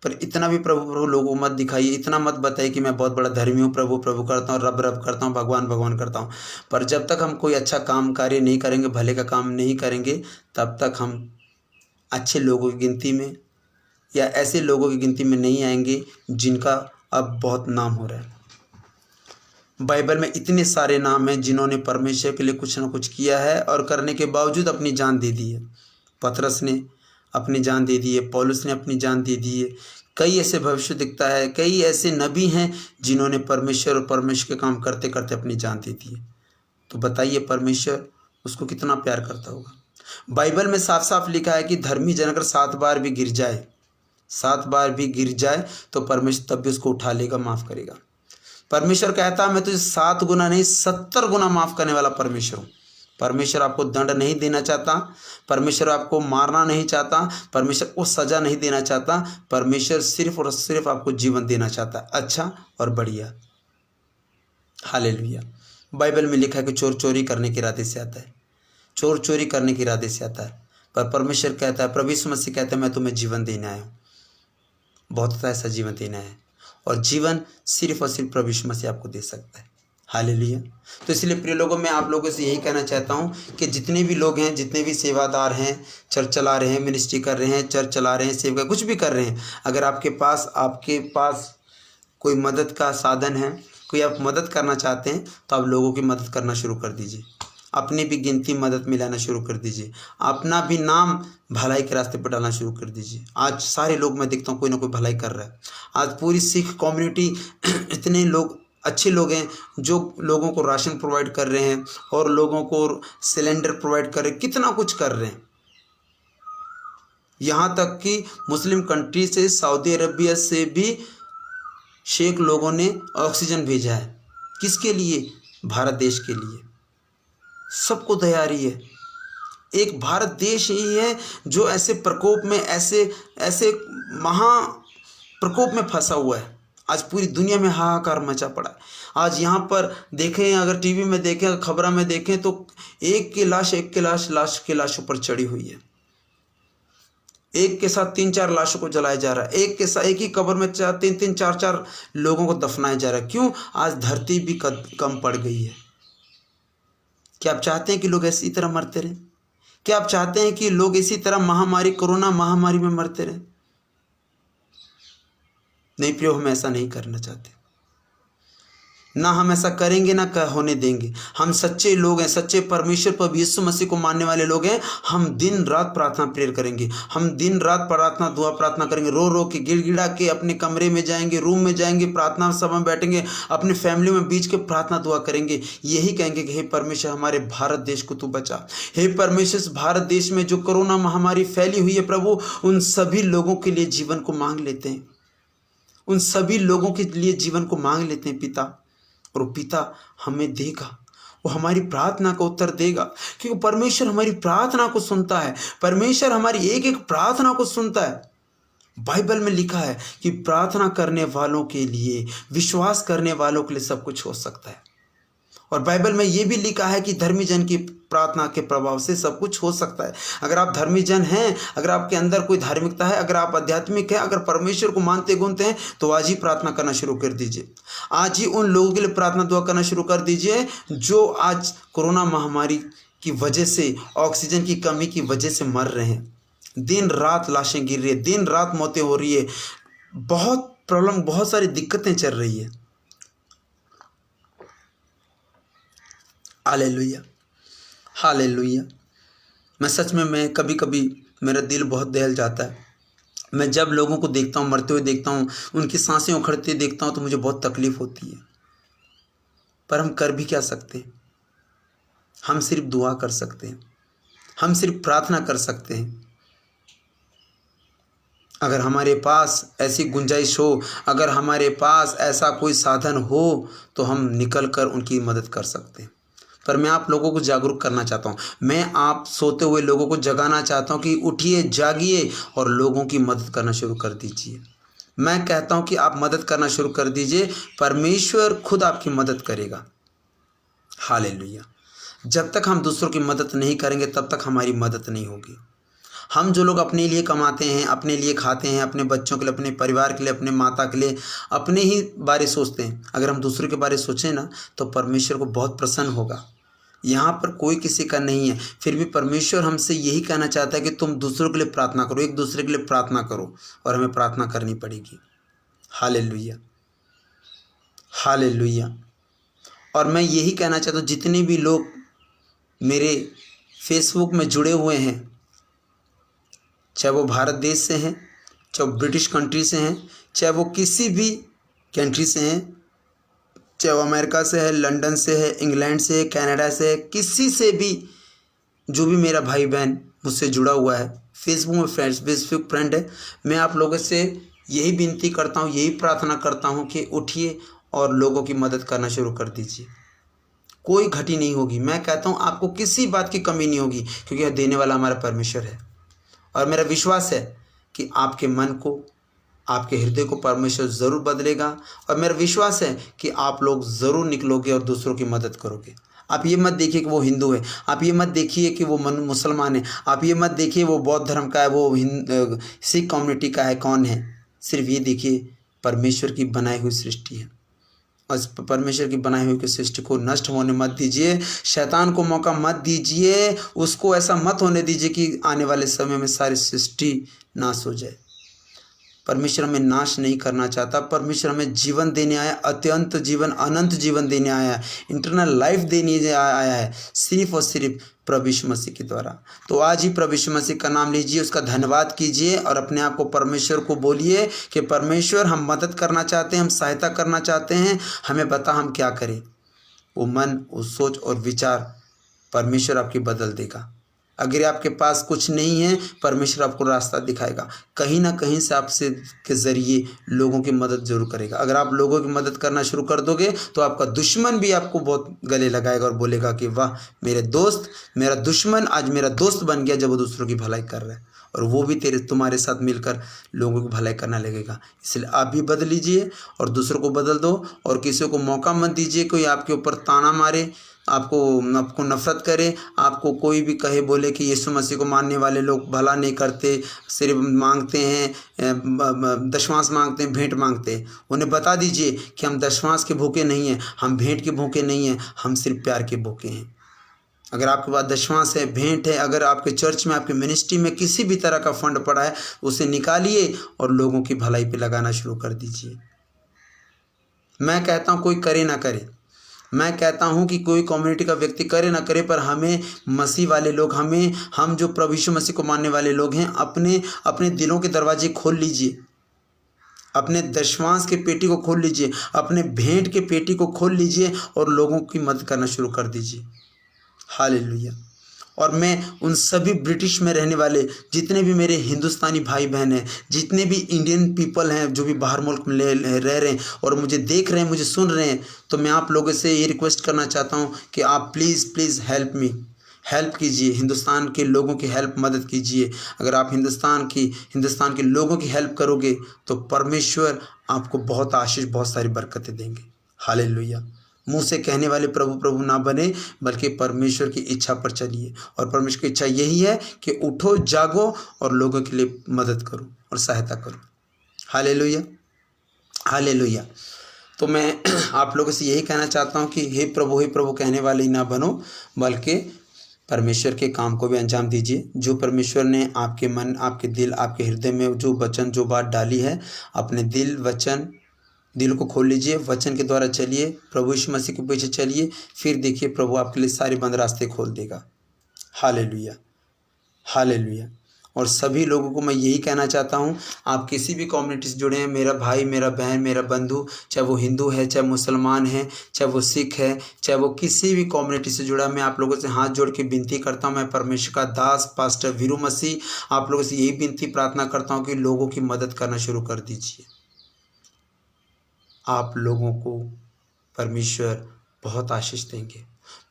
पर इतना भी प्रभु प्रभु लोगों को मत दिखाइए। इतना मत बताइए कि मैं बहुत बड़ा धर्मी हूँ, प्रभु प्रभु करता हूँ, रब रब करता हूँ, भगवान भगवान करता हूँ। पर जब तक हम कोई अच्छा काम कार्य नहीं करेंगे, भले का काम नहीं करेंगे, तब तक हम अच्छे लोगों की गिनती में या ऐसे लोगों की गिनती में नहीं आएंगे जिनका अब बहुत नाम हो रहा है। बाइबल में इतने सारे नाम हैं जिन्होंने परमेश्वर के लिए कुछ ना कुछ किया है और करने के बावजूद अपनी जान दे दी है। पतरस ने अपनी जान दे दी है, पौलुस ने अपनी जान दे दी है। कई ऐसे भविष्य दिखता है, कई ऐसे नबी हैं जिन्होंने परमेश्वर और परमेश्वर के काम करते करते अपनी जान दे दी है। तो बताइए परमेश्वर उसको कितना प्यार करता होगा। बाइबल में साफ साफ लिखा है कि धर्मी जन अगर 7 बार भी गिर जाए, 7 बार भी गिर जाए तो परमेश्वर तब भी उसको उठा लेगा, माफ़ करेगा। परमेश्वर कहता है मैं तुझे 7 गुना नहीं 70 गुना माफ़ करने वाला परमेश्वर हूँ। परमेश्वर आपको दंड नहीं देना चाहता, परमेश्वर आपको मारना नहीं चाहता, परमेश्वर को सज़ा नहीं देना चाहता। परमेश्वर सिर्फ और सिर्फ आपको जीवन देना चाहता है, अच्छा और बढ़िया। हालेलुया। बाइबल में लिखा है कि चोर चोरी करने के इरादे से आता है, चोर चोरी करने के इरादे से आता है, पर परमेश्वर कहता है, प्रभु यीशु मसीह कहता है मैं तुम्हें जीवन देने आया हूँ, बहुत ऐसा जीवन देना है। और जीवन सिर्फ और सिर्फ प्रभु यीशु मसीह आपको दे सकता है। हालेलुया। तो इसलिए प्रिय लोगों, मैं आप लोगों से यही कहना चाहता हूँ कि जितने भी लोग हैं, जितने भी सेवादार हैं, चर्च चला रहे हैं, मिनिस्ट्री कर रहे हैं, चर्च चला रहे हैं, सेवा कुछ भी कर रहे हैं, अगर आपके पास कोई मदद का साधन है, कोई आप मदद करना चाहते हैं, तो आप लोगों की मदद करना शुरू कर दीजिए। अपनी भी गिनती मदद मिलाना शुरू कर दीजिए। अपना भी नाम भलाई के रास्ते पर डालना शुरू कर दीजिए। आज सारे लोग मैं देखता हूँ कोई ना कोई भलाई कर रहा है। आज पूरी सिख कम्युनिटी इतने लोग अच्छे लोग हैं जो लोगों को राशन प्रोवाइड कर रहे हैं और लोगों को सिलेंडर प्रोवाइड कर रहे हैं, कितना कुछ कर रहे हैं। यहाँ तक कि मुस्लिम कंट्री से, सऊदी अरबिया से भी शेख लोगों ने ऑक्सीजन भेजा है। किसके लिए? भारत देश के लिए। सबको तैयारी है। एक भारत देश ही है जो ऐसे प्रकोप में, ऐसे महा प्रकोप में फंसा हुआ है। आज पूरी दुनिया में हाहाकार मचा पड़ा है। आज यहाँ पर देखें, अगर टीवी में देखें, खबरों में देखें, तो एक की लाश ऊपर चढ़ी हुई है। एक के साथ 3-4 लाशों को जलाया जा रहा है। एक के साथ एक ही कब्र में 3-3, 4-4 लोगों को दफनाया जा रहा है। क्यों? आज धरती भी कम पड़ गई है। क्या आप चाहते हैं कि लोग इसी तरह मरते रहें? क्या आप चाहते हैं कि लोग इसी तरह कोरोना महामारी में मरते रहें? नहीं प्रियो, हम ऐसा नहीं करना चाहते। ना हम ऐसा करेंगे, ना होने देंगे। हम सच्चे लोग हैं, सच्चे परमेश्वर पर यीशु मसीह को मानने वाले लोग हैं। हम दिन रात प्रार्थना प्रेयर करेंगे, हम दिन रात दुआ प्रार्थना करेंगे, रो रो के, गिड़गिड़ा के अपने कमरे में जाएंगे, रूम में जाएंगे, प्रार्थना सभा में बैठेंगे, अपने फैमिली में बीच के प्रार्थना दुआ करेंगे। यही कहेंगे कि हे परमेश्वर, हमारे भारत देश को तू बचा। हे परमेश्वर, भारत देश में जो कोरोना महामारी फैली हुई है प्रभु, उन सभी लोगों के लिए जीवन को मांग लेते हैं, उन सभी लोगों के लिए जीवन को मांग लेते हैं पिता। और वो पिता हमें देगा, वो हमारी प्रार्थना का उत्तर देगा, क्योंकि परमेश्वर हमारी प्रार्थना को सुनता है। परमेश्वर हमारी एक एक प्रार्थना को सुनता है। बाइबल में लिखा है कि प्रार्थना करने वालों के लिए, विश्वास करने वालों के लिए सब कुछ हो सकता है। और बाइबल में ये भी लिखा है कि धर्मी जन की प्रार्थना के प्रभाव से सब कुछ हो सकता है। अगर आप धर्मी जन हैं, अगर आपके अंदर कोई धार्मिकता है, अगर आप आध्यात्मिक हैं, अगर परमेश्वर को मानते गुनते हैं, तो आज ही प्रार्थना करना शुरू कर दीजिए। आज ही उन लोगों के लिए प्रार्थना दुआ करना शुरू कर दीजिए जो आज कोरोना महामारी की वजह से, ऑक्सीजन की कमी की वजह से मर रहे हैं। दिन रात लाशें गिर रही है, दिन रात मौतें हो रही है, बहुत प्रॉब्लम, बहुत सारी दिक्कतें चल रही है। Hallelujah, hallelujah. मैं सच में, मैं कभी कभी मेरा दिल बहुत दहल जाता है। मैं जब लोगों को देखता हूँ, मरते हुए देखता हूँ, उनकी सांसें उखड़ते देखता हूँ, तो मुझे बहुत तकलीफ़ होती है। पर हम कर भी क्या सकते हैं? हम सिर्फ दुआ कर सकते हैं, हम सिर्फ प्रार्थना कर सकते हैं। अगर हमारे पास ऐसी गुंजाइश हो, अगर हमारे पास ऐसा कोई साधन हो, तो हम निकल कर उनकी मदद कर सकते हैं। पर मैं आप लोगों को जागरूक करना चाहता हूँ, मैं आप सोते हुए लोगों को जगाना चाहता हूँ कि उठिए, जागिए और लोगों की मदद करना शुरू कर दीजिए। मैं कहता हूँ कि आप मदद करना शुरू कर दीजिए, परमेश्वर खुद आपकी मदद करेगा। हालेलुया। जब तक हम दूसरों की मदद नहीं करेंगे, तब तक हमारी मदद नहीं होगी। हम जो लोग अपने लिए कमाते हैं, अपने लिए खाते हैं, अपने बच्चों के लिए, अपने परिवार के लिए, अपने माता के लिए, अपने ही बारे सोचते हैं, अगर हम दूसरों के बारे सोचें ना, तो परमेश्वर को बहुत प्रसन्न होगा। यहाँ पर कोई किसी का नहीं है, फिर भी परमेश्वर हमसे यही कहना चाहता है कि तुम दूसरों के लिए प्रार्थना करो, एक दूसरे के लिए प्रार्थना करो, और हमें प्रार्थना करनी पड़ेगी। Hallelujah, hallelujah. और मैं यही कहना चाहता हूँ, जितने भी लोग मेरे फेसबुक में जुड़े हुए हैं, चाहे वो भारत देश से हैं, चाहे वो ब्रिटिश कंट्री से हैं, चाहे वो किसी भी कंट्री से हैं, चाहे वो अमेरिका से है, लंदन से है, इंग्लैंड से है, कनाडा से है, किसी से भी, जो भी मेरा भाई बहन मुझसे जुड़ा हुआ है, फेसबुक में फेसबुक फ्रेंड है, मैं आप लोगों से यही विनती करता हूँ, यही प्रार्थना करता हूँ कि उठिए और लोगों की मदद करना शुरू कर दीजिए। कोई घटी नहीं होगी। मैं कहता हूँ आपको किसी बात की कमी नहीं होगी, क्योंकि यह देने वाला हमारा परमेश्वर है। और मेरा विश्वास है कि आपके मन को, आपके हृदय को परमेश्वर ज़रूर बदलेगा, और मेरा विश्वास है कि आप लोग ज़रूर निकलोगे और दूसरों की मदद करोगे। आप ये मत देखिए कि वो हिंदू है, आप ये मत देखिए कि वो मुसलमान है, आप ये मत देखिए वो बौद्ध धर्म का है, वो सिख कम्युनिटी का है, कौन है। सिर्फ ये देखिए, परमेश्वर की बनाई हुई सृष्टि है, और इस परमेश्वर की बनाई हुई सृष्टि को नष्ट होने मत दीजिए, शैतान को मौका मत दीजिए, उसको ऐसा मत होने दीजिए कि आने वाले समय में सारी सृष्टि नाश हो जाए। परमेश्वर हमें नाश नहीं करना चाहता, परमेश्वर हमें जीवन देने आया, अत्यंत जीवन, अनंत जीवन देने आया है, इंटरनल लाइफ देने आया है, सिर्फ और सिर्फ प्रभु यीशु मसीह के द्वारा। तो आज ही प्रभु यीशु मसीह का नाम लीजिए, उसका धन्यवाद कीजिए, और अपने आप को परमेश्वर को बोलिए कि परमेश्वर, हम मदद करना चाहते हैं, हम सहायता करना चाहते हैं, हमें बता हम क्या करें। वो मन, वो सोच और विचार परमेश्वर आपकी बदल देगा। अगर आपके पास कुछ नहीं है, परमेश्वर आपको रास्ता दिखाएगा, कहीं ना कहीं से आपसे के ज़रिए लोगों की मदद जरूर करेगा। अगर आप लोगों की मदद करना शुरू कर दोगे, तो आपका दुश्मन भी आपको बहुत गले लगाएगा और बोलेगा कि वाह, मेरे दोस्त, मेरा दुश्मन आज मेरा दोस्त बन गया, जब वो दूसरों की भलाई कर रहा है, और वो भी तुम्हारे साथ मिलकर लोगों की भलाई करना लगेगा। इसलिए आप भी बदल लीजिए और दूसरों को बदल दो, और किसी को मौका मत दीजिए कोई आपके ऊपर ताना मारे, आपको नफरत करे, आपको कोई भी कहे बोले कि यीशु मसीह को मानने वाले लोग भला नहीं करते, सिर्फ मांगते हैं, दशमांश मांगते हैं, भेंट मांगते हैं। उन्हें बता दीजिए कि हम दशमांश के भूखे नहीं हैं, हम भेंट के भूखे नहीं हैं, हम सिर्फ प्यार के भूखे हैं। अगर आपके पास दशमांश है, भेंट है, अगर आपके चर्च में, आपके मिनिस्ट्री में किसी भी तरह का फंड पड़ा है, उसे निकालिए और लोगों की भलाई पे लगाना शुरू कर दीजिए। मैं कहता हूँ कोई करे ना करे, मैं कहता हूँ कि कोई कम्युनिटी का व्यक्ति करे ना करे, पर हमें मसीह वाले लोग, हम जो प्रभु यीशु मसीह को मानने वाले लोग हैं, अपने दिलों के दरवाजे खोल लीजिए, अपने दशमांश के पेटी को खोल लीजिए, अपने भेंट के पेटी को खोल लीजिए और लोगों की मदद करना शुरू कर दीजिए। हालेलुया। और मैं उन सभी ब्रिटिश में रहने वाले जितने भी मेरे हिंदुस्तानी भाई बहन हैं, जितने भी इंडियन पीपल हैं जो भी बाहर मुल्क में रह रहे हैं और मुझे देख रहे हैं, मुझे सुन रहे हैं, तो मैं आप लोगों से ये रिक्वेस्ट करना चाहता हूँ कि आप प्लीज़ हेल्प मी, हेल्प कीजिए, हिंदुस्तान के लोगों की मदद कीजिए। अगर आप हिंदुस्तान के लोगों की हेल्प करोगे, तो परमेश्वर आपको बहुत आशीष, बहुत सारी बरकतें देंगे। हालेलुया। मुंह से कहने वाले प्रभु प्रभु ना बने, बल्कि परमेश्वर की इच्छा पर चलिए। और परमेश्वर की इच्छा यही है कि उठो, जागो और लोगों के लिए मदद करो और सहायता करो। Hallelujah, hallelujah. तो मैं आप लोगों से यही कहना चाहता हूँ कि हे प्रभु कहने वाले ही ना बनो, बल्कि परमेश्वर के काम को भी अंजाम दीजिए। जो परमेश्वर ने आपके मन, आपके दिल, आपके हृदय में जो वचन, जो बात डाली है, अपने दिल को खोल लीजिए, वचन के द्वारा चलिए, प्रभु यीशु मसीह के पीछे चलिए, फिर देखिए प्रभु आपके लिए सारे बंद रास्ते खोल देगा। Hallelujah, hallelujah. और सभी लोगों को मैं यही कहना चाहता हूँ, आप किसी भी कम्युनिटी से जुड़े हैं, मेरा भाई, मेरा बहन, मेरा बंधु, चाहे वो हिंदू है, चाहे मुसलमान है, चाहे वो सिख है, चाहे वो किसी भी कम्युनिटी से जुड़ा, मैं आप लोगों से हाथ जोड़ के विनती करता हूँ। मैं परमेश्वर का दास पास्टर वीरू मसीह आप लोगों से यही विनती प्रार्थना करता हूँ कि लोगों की मदद करना शुरू कर दीजिए। आप लोगों को परमेश्वर बहुत आशीष देंगे,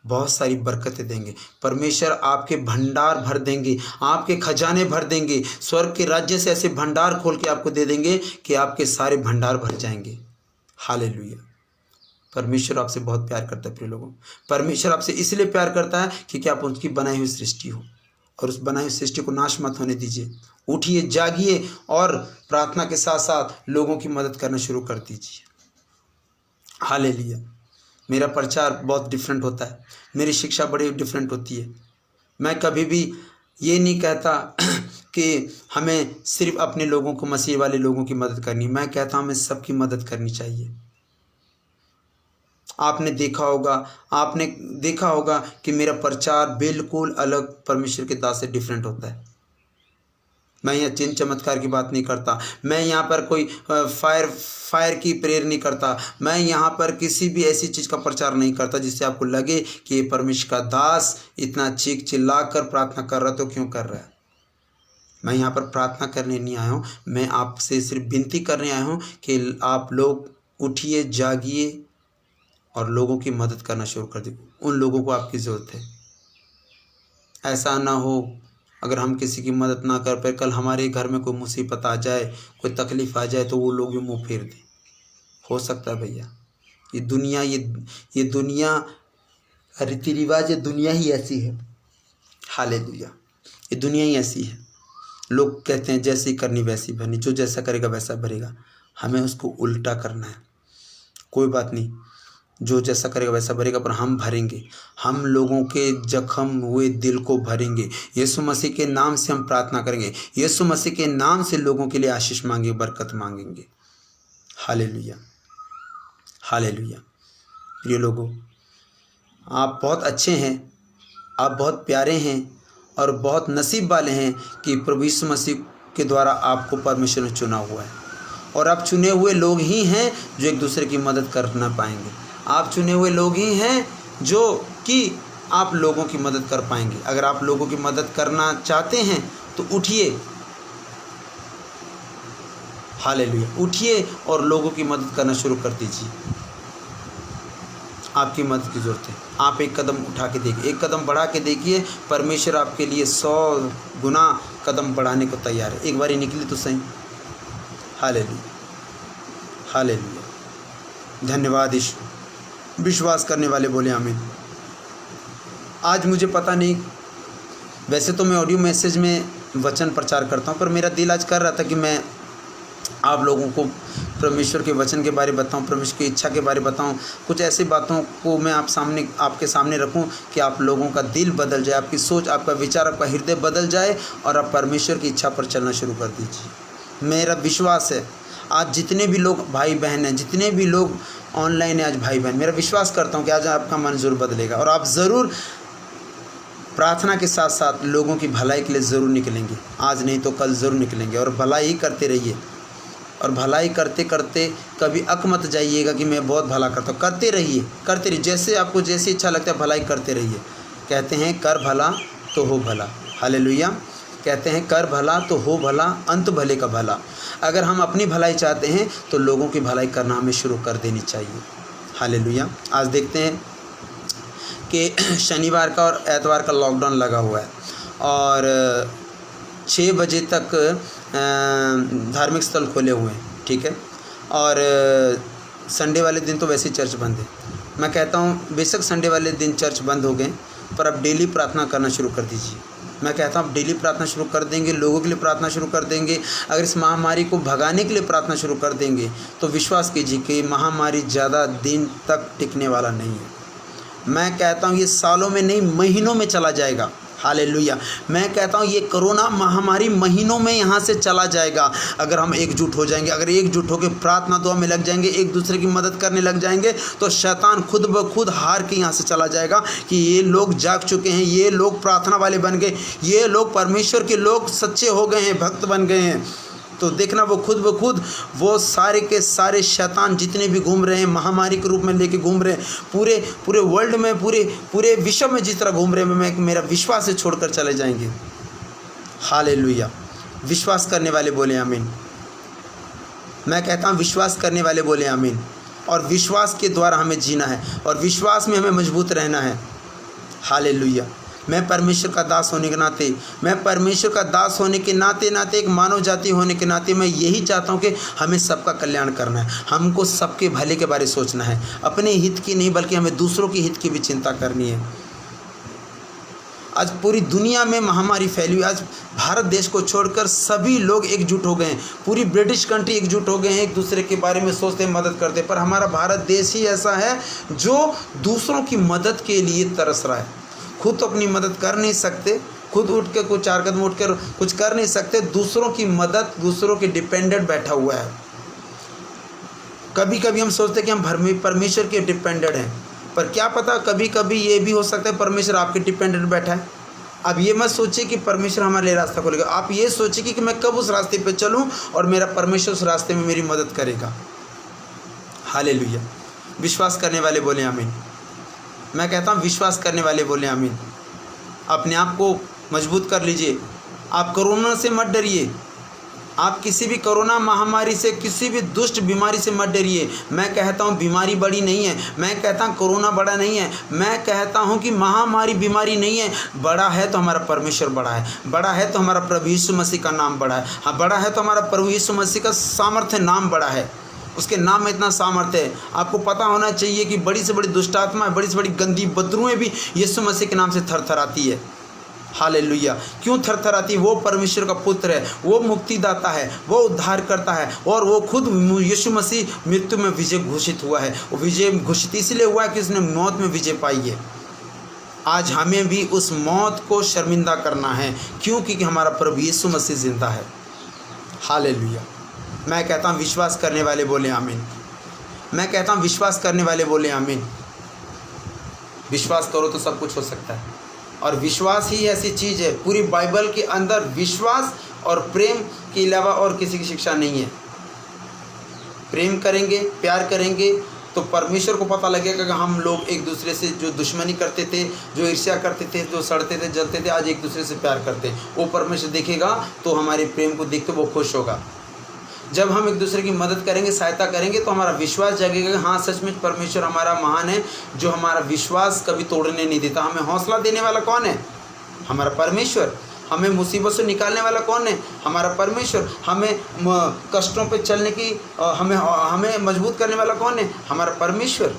बहुत सारी बरकतें देंगे। परमेश्वर आपके भंडार भर देंगे, आपके खजाने भर देंगे। स्वर्ग के राज्य से ऐसे भंडार खोल के आपको दे देंगे कि आपके सारे भंडार भर जाएंगे। हालेलुया। परमेश्वर आपसे बहुत प्यार करता है प्रिय लोगों। परमेश्वर आपसे इसलिए प्यार करता है क्योंकि आप उसकी बनाई हुई सृष्टि हो, और उस बनाई हुई सृष्टि को नाश मत होने दीजिए। उठिए, जागिए और प्रार्थना के साथ साथ लोगों की मदद करना शुरू कर दीजिए। हालेलुया। मेरा प्रचार बहुत डिफरेंट होता है, मेरी शिक्षा बड़ी डिफरेंट होती है। मैं कभी भी ये नहीं कहता कि हमें सिर्फ अपने लोगों को, मसीह वाले लोगों की मदद करनी, मैं कहता हूँ हमें सबकी मदद करनी चाहिए। आपने देखा होगा कि मेरा प्रचार बिल्कुल अलग परमेश्वर के दास से डिफरेंट होता है। मैं यहाँ चिन्ह चमत्कार की बात नहीं करता, मैं यहाँ पर कोई फायर की प्रेयर नहीं करता, मैं यहाँ पर किसी भी ऐसी चीज़ का प्रचार नहीं करता जिससे आपको लगे कि ये परमेश्वर का दास इतना चीख चिल्ला कर प्रार्थना कर रहा तो क्यों कर रहा है। मैं यहाँ पर प्रार्थना करने नहीं आया हूँ, मैं आपसे सिर्फ विनती करने आया हूँ कि आप लोग उठिए, जागिए और लोगों की मदद करना शुरू कर दीजिए। उन लोगों को आपकी ज़रूरत है। ऐसा ना हो अगर हम किसी की मदद ना कर पाए, कल हमारे घर में कोई मुसीबत आ जाए, कोई तकलीफ़ आ जाए तो वो लोग भी मुंह फेर दें। हो सकता है भैया, ये दुनिया रीति रिवाज, ये दुनिया ही ऐसी है। हालेलुया, ये दुनिया ही ऐसी है। लोग कहते हैं जैसी करनी वैसी भरनी, जो जैसा करेगा वैसा भरेगा। हमें उसको उल्टा करना है। कोई बात नहीं, जो जैसा करेगा वैसा भरेगा, पर हम भरेंगे, हम लोगों के जख्म हुए दिल को भरेंगे। यीशु मसीह के नाम से हम प्रार्थना करेंगे, यीशु मसीह के नाम से लोगों के लिए आशीष मांगेंगे, बरकत मांगेंगे। Hallelujah, hallelujah. प्रिय लोगों, आप बहुत अच्छे हैं, आप बहुत प्यारे हैं और बहुत नसीब वाले हैं कि प्रभु यीशु मसीह के द्वारा आपको परमेश्वर ने चुना हुआ है। और आप चुने हुए लोग ही हैं जो एक दूसरे की मदद कर ना पाएंगे। आप चुने हुए लोग ही हैं जो कि आप लोगों की मदद कर पाएंगे। अगर आप लोगों की मदद करना चाहते हैं तो उठिए, हालेलुया, उठिए और लोगों की मदद करना शुरू कर दीजिए। आपकी मदद की ज़रूरत है। आप एक कदम उठा के देखिए, एक कदम बढ़ा के देखिए, परमेश्वर आपके लिए 100 गुना कदम बढ़ाने को तैयार है। एक बारी निकली तो सही। Hallelujah, hallelujah. धन्यवाद यीशु। विश्वास करने वाले बोले आमीन। आज मुझे पता नहीं, वैसे तो मैं ऑडियो मैसेज में वचन प्रचार करता हूँ, पर मेरा दिल आज कर रहा था कि मैं आप लोगों को परमेश्वर के वचन के बारे बताऊं, परमेश्वर की इच्छा के बारे बताऊं। कुछ ऐसी बातों को मैं आपके सामने रखूं कि आप लोगों का दिल बदल जाए, आपकी सोच, आपका विचार, आपका हृदय बदल जाए और आप परमेश्वर की इच्छा पर चलना शुरू कर दीजिए। मेरा विश्वास है आज जितने भी लोग भाई बहन हैं, जितने भी लोग ऑनलाइन है आज भाई बहन, मेरा विश्वास करता हूँ कि आज आपका मन ज़रूर बदलेगा और आप ज़रूर प्रार्थना के साथ साथ लोगों की भलाई के लिए ज़रूर निकलेंगे। आज नहीं तो कल ज़रूर निकलेंगे और भलाई ही करते रहिए। और भलाई करते करते कभी अक मत जाइएगा कि मैं बहुत भला करता हूँ। करते रहिए, जैसे आपको जैसी इच्छा लगता है भलाई करते रहिए। कहते हैं कर भला तो हो भला। हालेलुया। कहते हैं कर भला तो हो भला, अंत भले का भला। अगर हम अपनी भलाई चाहते हैं तो लोगों की भलाई करना हमें शुरू कर देनी चाहिए। हालेलुया। आज देखते हैं कि शनिवार का और एतवार का लॉकडाउन लगा हुआ है और 6 बजे तक धार्मिक स्थल खोले हुए हैं, ठीक है। और संडे वाले दिन तो वैसे ही चर्च बंद है। मैं कहता हूँ बेशक संडे वाले दिन चर्च बंद हो गए, पर अब डेली प्रार्थना करना शुरू कर दीजिए। मैं कहता हूँ आप डेली प्रार्थना शुरू कर देंगे, लोगों के लिए प्रार्थना शुरू कर देंगे, अगर इस महामारी को भगाने के लिए प्रार्थना शुरू कर देंगे तो विश्वास कीजिए कि महामारी ज़्यादा दिन तक टिकने वाला नहीं है। मैं कहता हूँ ये सालों में नहीं, महीनों में चला जाएगा। हालेलुया। मैं कहता हूँ ये कोरोना महामारी महीनों में यहाँ से चला जाएगा, अगर हम एकजुट हो जाएंगे, अगर एकजुट होकर प्रार्थना दुआ में लग जाएंगे, एक दूसरे की मदद करने लग जाएंगे, तो शैतान खुद ब खुद हार के यहाँ से चला जाएगा कि ये लोग जाग चुके हैं, ये लोग प्रार्थना वाले बन गए, ये लोग परमेश्वर के लोग सच्चे हो गए हैं, भक्त बन गए हैं। तो देखना वो खुद ब खुद वो सारे के सारे शैतान जितने भी घूम रहे हैं, महामारी के रूप में लेके घूम रहे हैं, पूरे वर्ल्ड में, पूरे विश्व में जिस तरह घूम रहे हैं, मेरा विश्वास से छोड़कर चले जाएंगे। हालेलुया। विश्वास करने वाले बोले आमीन। मैं कहता हूँ विश्वास करने वाले बोले आमीन। और विश्वास के द्वारा हमें जीना है और विश्वास में हमें मजबूत रहना है। हालेलुया। मैं परमेश्वर का दास होने के नाते, एक मानव जाति होने के नाते मैं यही चाहता हूँ कि हमें सबका कल्याण करना है, हमको सबके भले के बारे में सोचना है, अपने हित की नहीं बल्कि हमें दूसरों के हित की भी चिंता करनी है। आज पूरी दुनिया में महामारी फैली हुई, आज भारत देश को छोड़कर सभी लोग एकजुट हो गए हैं, पूरी ब्रिटिश कंट्री एकजुट हो गए हैं, एक दूसरे के बारे में सोचते मदद करते, पर हमारा भारत देश ही ऐसा है जो दूसरों की मदद के लिए तरस रहा है। खुद तो अपनी मदद कर नहीं सकते, खुद उठ के कुछ 4 कदम उठ कर कुछ कर नहीं सकते, दूसरों की मदद, दूसरों के डिपेंडेंट बैठा हुआ है। कभी कभी हम सोचते हैं कि हम परमेश्वर के डिपेंडेंट हैं, पर क्या पता कभी कभी ये भी हो सकता है परमेश्वर आपके डिपेंडेंट बैठा है। अब ये मत सोचिए कि परमेश्वर हमारे लिए रास्ता खोलेगा, आप ये सोचिए कि मैं कब उस रास्ते पे चलूँ और मेरा परमेश्वर उस रास्ते में मेरी मदद करेगा। हालेलुया। विश्वास करने वाले बोले आमीन। मैं कहता हूँ विश्वास करने वाले बोले आमीन। अपने आप को मजबूत कर लीजिए। आप कोरोना से मत डरिए, आप किसी भी कोरोना महामारी से, किसी भी दुष्ट बीमारी से मत डरिए। मैं कहता हूँ बीमारी बड़ी नहीं है, मैं कहता हूँ कोरोना बड़ा नहीं है, मैं कहता हूँ कि महामारी बीमारी नहीं है। बड़ा है तो हमारा परमेश्वर बड़ा है, बड़ा है तो हमारा प्रभु यीशु मसीह का नाम बड़ा है। हाँ, बड़ा है तो हमारा प्रभु यीशु मसीह का सामर्थ्य नाम बड़ा है, उसके नाम में इतना सामर्थ्य है। आपको पता होना चाहिए कि बड़ी से बड़ी दुष्टात्मा, बड़ी से बड़ी गंदी बदरूएं भी यीशु मसीह के नाम से थरथराती है। हालेलुया। क्यों थरथराती? वो परमेश्वर का पुत्र है, वो मुक्तिदाता है, वो उद्धार करता है, और वो खुद यीशु मसीह मृत्यु में विजय घोषित हुआ है। वो विजय घोषित इसलिए हुआ है कि उसने मौत में विजय पाई है। आज हमें भी उस मौत को शर्मिंदा करना है, क्योंकि हमारा प्रभु यीशु मसीह जिंदा है। हालेलुया। मैं कहता हूँ विश्वास करने वाले बोले आमीन। मैं कहता हूँ विश्वास करने वाले बोले आमीन। विश्वास करो तो सब कुछ हो सकता है, और विश्वास ही ऐसी चीज़ है, पूरी बाइबल के अंदर विश्वास और प्रेम के अलावा और किसी की शिक्षा नहीं है। प्रेम करेंगे, प्यार करेंगे तो परमेश्वर को पता लगेगा कि हम लोग एक दूसरे से जो दुश्मनी करते थे, जो ईर्ष्या करते थे, जो सड़ते थे, जलते थे, आज एक दूसरे से प्यार करते, वो परमेश्वर देखेगा तो हमारे प्रेम को देख के वो खुश होगा। जब हम एक दूसरे की मदद करेंगे, सहायता करेंगे, तो हमारा विश्वास जगेगा कि हाँ सच में परमेश्वर हमारा महान है, जो हमारा विश्वास कभी तोड़ने नहीं देता। हमें हौसला देने वाला कौन है? हमारा परमेश्वर। हमें मुसीबत से निकालने वाला कौन है? हमारा परमेश्वर। हमें कष्टों पे चलने की हमें मजबूत करने वाला कौन है? हमारा परमेश्वर।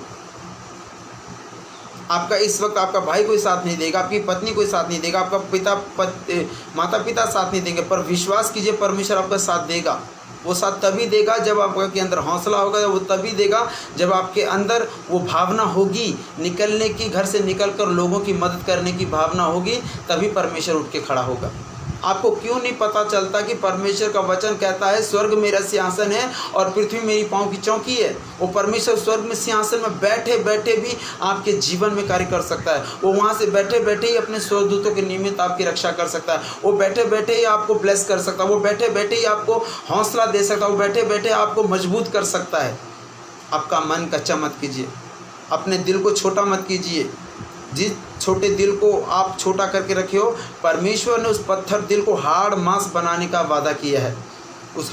आपका इस वक्त आपका भाई कोई साथ नहीं देगा, आपकी पत्नी कोई साथ नहीं देगा, आपका माता पिता साथ नहीं देंगे, पर विश्वास कीजिए परमेश्वर आपका साथ देगा। वो साथ तभी देगा जब आपके अंदर हौसला होगा, वो तभी देगा जब आपके अंदर वो भावना होगी निकलने की, घर से निकलकर लोगों की मदद करने की भावना होगी, तभी परमेश्वर उठ के खड़ा होगा। आपको क्यों नहीं पता चलता कि परमेश्वर का वचन कहता है स्वर्ग मेरा सिंहासन है और पृथ्वी मेरी पाँव की चौकी है। वो परमेश्वर स्वर्ग में सिंहासन में बैठे बैठे भी आपके जीवन में कार्य कर सकता है। वो वहाँ से बैठे बैठे ही अपने स्वर्गदूतों के निमित्त आपकी रक्षा कर सकता है। वो बैठे बैठे ही आपको ब्लेस कर सकता है। वो बैठे बैठे ही आपको हौसला दे सकता है। वो बैठे बैठे आपको मजबूत कर सकता है। आपका मन कच्चा मत कीजिए, अपने दिल को छोटा मत कीजिए। जिस छोटे दिल को आप छोटा करके रखे हो, परमेश्वर ने उस पत्थर दिल को हार्ड मांस बनाने का वादा किया है। उस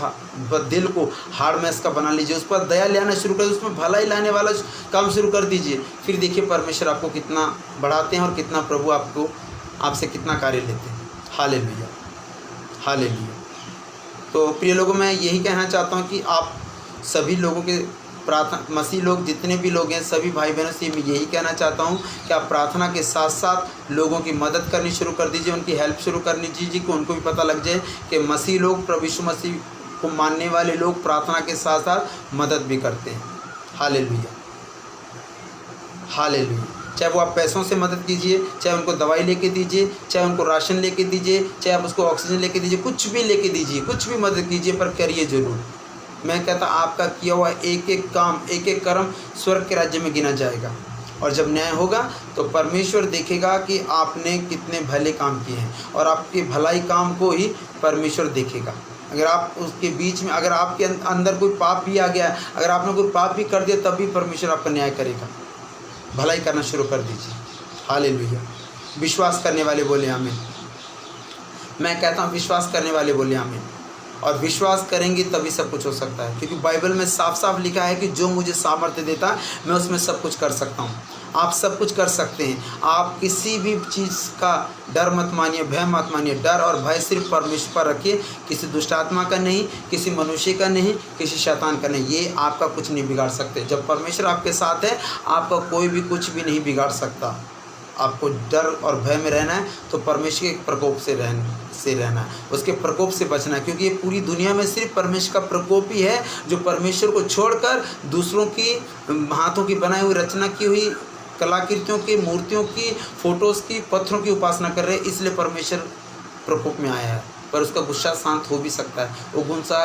दिल को हार्ड मांस का बना लीजिए, उस पर दया लाना शुरू कर दीजिए, उसमें भलाई लाने वाला काम शुरू कर दीजिए। फिर देखिए परमेश्वर आपको कितना बढ़ाते हैं और कितना प्रभु आपसे कितना कार्य लेते हैं। Hallelujah, hallelujah. तो प्रिय लोगों, मैं यही कहना चाहता हूँ कि आप सभी लोगों के प्रार्थना मसीह लोग जितने भी लोग हैं सभी भाई बहनों से मैं यही कहना चाहता हूँ कि आप प्रार्थना के साथ साथ लोगों की मदद करनी शुरू कर दीजिए, उनकी हेल्प शुरू करनी दीजिए कि उनको भी पता लग जाए कि मसीह लोग, प्रभु यीशु मसीह को मानने वाले लोग प्रार्थना के साथ साथ मदद भी करते हैं। Hallelujah, hallelujah. चाहे वो आप पैसों से मदद कीजिए, चाहे उनको दवाई लेके दीजिए, चाहे उनको राशन लेके दीजिए, चाहे आप उसको ऑक्सीजन लेके दीजिए, कुछ भी लेके दीजिए, कुछ भी मदद कीजिए, पर करिए ज़रूर। मैं कहता आपका किया हुआ एक एक काम, एक एक कर्म स्वर्ग के राज्य में गिना जाएगा, और जब न्याय होगा तो परमेश्वर देखेगा कि आपने कितने भले काम किए हैं, और आपके भलाई काम को ही परमेश्वर देखेगा। अगर आप उसके बीच में, अगर आपके अंदर कोई पाप भी आ गया, अगर आपने कोई पाप भी कर दिया, तब भी परमेश्वर आपका न्याय करेगा। भलाई करना शुरू कर दीजिए। हालेलुया। विश्वास करने वाले बोले आमीन। मैं कहता हूँ विश्वास करने वाले बोले आमीन। और विश्वास करेंगे तभी सब कुछ हो सकता है, क्योंकि बाइबल में साफ साफ लिखा है कि जो मुझे सामर्थ्य देता है मैं उसमें सब कुछ कर सकता हूँ। आप सब कुछ कर सकते हैं। आप किसी भी चीज़ का डर मत मानिए, भय मत मानिए। डर और भय सिर्फ परमेश्वर पर रखिए, किसी दुष्ट आत्मा का नहीं, किसी मनुष्य का नहीं, किसी शैतान का नहीं। ये आपका कुछ नहीं बिगाड़ सकते। जब परमेश्वर आपके साथ है, आपका कोई भी कुछ भी नहीं बिगाड़ सकता। आपको डर और भय में रहना है तो परमेश्वर के प्रकोप से रहना है, उसके प्रकोप से बचना है, क्योंकि ये पूरी दुनिया में सिर्फ परमेश्वर का प्रकोप ही है जो परमेश्वर को छोड़कर दूसरों की हाथों की बनाई हुई, रचना की हुई कलाकृतियों की, मूर्तियों की, फोटोज़ की, पत्थरों की उपासना कर रहे हैं। इसलिए परमेश्वर प्रकोप में आया है। पर उसका गुस्सा शांत हो भी सकता है। वो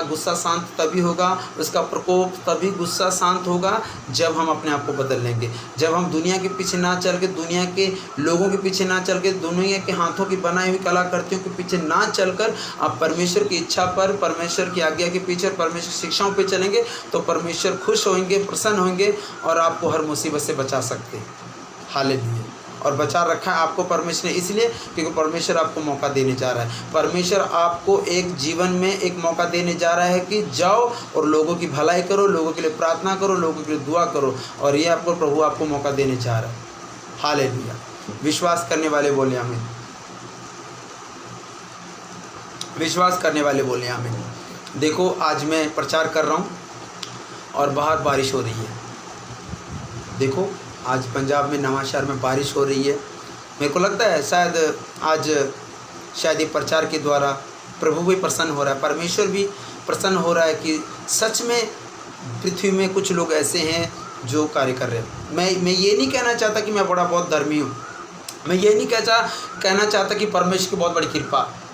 गुस्सा शांत तभी होगा, उसका प्रकोप तभी गुस्सा शांत होगा जब हम अपने आप को बदल लेंगे, जब हम दुनिया के पीछे ना चल के, दुनिया के लोगों के पीछे ना चल के, दुनिया के हाथों की बनाई हुई कलाकृतियों के पीछे ना चलकर आप परमेश्वर की इच्छा पर, परमेश्वर की आज्ञा के पीछे, परमेश्वर की शिक्षाओं पर चलेंगे तो परमेश्वर खुश होंगे, प्रसन्न होंगे और आपको हर मुसीबत से बचा सकते हैं। हालेलुया। और बचा रखा है आपको परमेश्वर ने इसलिए क्योंकि परमेश्वर आपको मौका देने जा रहा है। परमेश्वर आपको एक जीवन में एक मौका देने जा रहा है कि जाओ और लोगों की भलाई करो, लोगों के लिए प्रार्थना करो, लोगों के लिए दुआ करो, और ये आपको प्रभु आपको मौका देने जा रहा है। हालेलुया। विश्वास करने वाले बोले आमीन। विश्वास करने वाले बोले आमीन। देखो आज मैं प्रचार कर रहा हूँ और बाहर बारिश हो रही है। देखो आज पंजाब में नवांशहर में बारिश हो रही है। मेरे को लगता है शायद ये प्रचार के द्वारा प्रभु भी प्रसन्न हो रहा है, परमेश्वर भी प्रसन्न हो रहा है कि सच में पृथ्वी में कुछ लोग ऐसे हैं जो कार्य कर रहे हैं। मैं ये नहीं कहना चाहता कि मैं बहुत धर्मी हूँ। मैं ये नहीं कहना चाहता कि परमेश्वर की बहुत बड़ी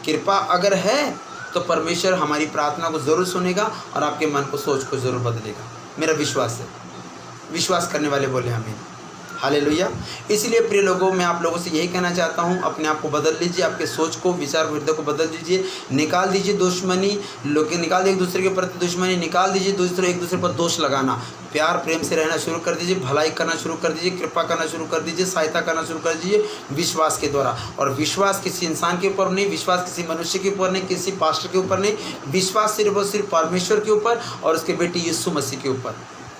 कृपा अगर है तो परमेश्वर हमारी प्रार्थना को ज़रूर सुनेगा और आपके मन को, सोच को ज़रूर बदलेगा। मेरा विश्वास है। विश्वास करने वाले बोले आमीन। हालेलुया। इसलिए प्रिय लोगों, मैं आप लोगों से यही कहना चाहता हूँ, अपने आप को बदल लीजिए, आपके सोच को, विचार हृदय को बदल दीजिए, निकाल दीजिए दुश्मनी, निकाल दीजिए एक दूसरे के प्रति दुश्मनी, निकाल दीजिए एक दूसरे पर दोष लगाना, प्यार प्रेम से रहना शुरू कर दीजिए, भलाई करना शुरू कर दीजिए, कृपा करना शुरू कर दीजिए, सहायता करना शुरू कर दीजिए विश्वास के द्वारा। और विश्वास किसी इंसान के ऊपर नहीं, विश्वास किसी मनुष्य के ऊपर नहीं, किसी पास्टर के ऊपर नहीं, विश्वास सिर्फ और सिर्फ परमेश्वर के ऊपर और उसके बेटे यीशु मसीह के ऊपर।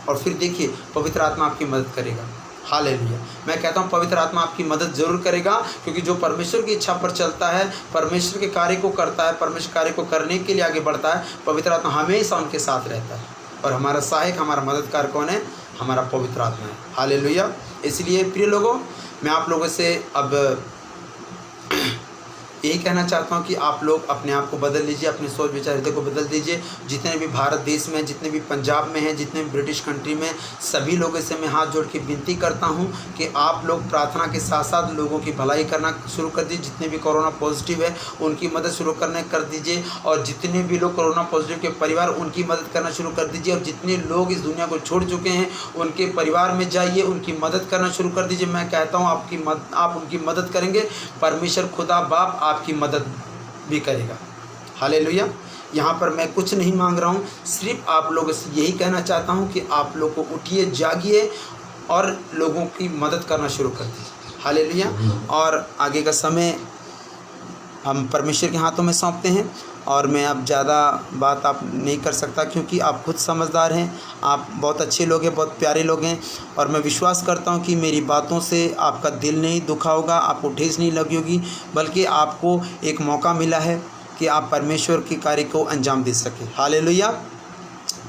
और फिर देखिए पवित्र आत्मा आपकी मदद करेगा। हालेलुया। मैं कहता हूँ पवित्र आत्मा आपकी मदद जरूर करेगा, क्योंकि जो परमेश्वर की इच्छा पर चलता है, परमेश्वर के कार्य को करता है, परमेश्वर कार्य को करने के लिए आगे बढ़ता है, पवित्र आत्मा हमेशा उनके साथ रहता है। और हमारा सहायक, हमारा मददगार कौन है? हमारा पवित्र आत्मा है। हालेलुया। इसलिए प्रिय लोगों, मैं आप लोगों से अब यही कहना चाहता हूँ कि आप लोग अपने आप को बदल लीजिए, अपने सोच विचार हृदय को बदल दीजिए। जितने भी भारत देश में, जितने भी पंजाब में हैं, जितने भी ब्रिटिश कंट्री में, सभी लोगों से मैं हाथ जोड़ के विनती करता हूँ कि आप लोग प्रार्थना के साथ साथ लोगों की भलाई करना शुरू कर दीजिए। जितने भी कोरोना पॉजिटिव है उनकी मदद शुरू कर दीजिए, और जितने भी लोग कोरोना पॉजिटिव के परिवार, उनकी मदद करना शुरू कर दीजिए। और जितने लोग इस दुनिया को छोड़ चुके हैं उनके परिवार में जाइए, उनकी मदद करना शुरू कर दीजिए। मैं कहता हूँ आप उनकी मदद करेंगे, परमेश्वर खुदा बाप आपकी मदद भी करेगा। हालेलुया। यहाँ पर मैं कुछ नहीं मांग रहा हूँ, सिर्फ आप लोगों से यही कहना चाहता हूँ कि आप लोग को उठिए, जागिए और लोगों की मदद करना शुरू कर दीजिए। हालेलुया। और आगे का समय हम परमेश्वर के हाथों में सौंपते हैं, और मैं अब ज़्यादा बात आप नहीं कर सकता क्योंकि आप खुद समझदार हैं, आप बहुत अच्छे लोग हैं, बहुत प्यारे लोग हैं। और मैं विश्वास करता हूं कि मेरी बातों से आपका दिल नहीं दुखा होगा, आपको ठेस नहीं लगी होगी, बल्कि आपको एक मौका मिला है कि आप परमेश्वर के कार्य को अंजाम दे सकें। हालेलुया।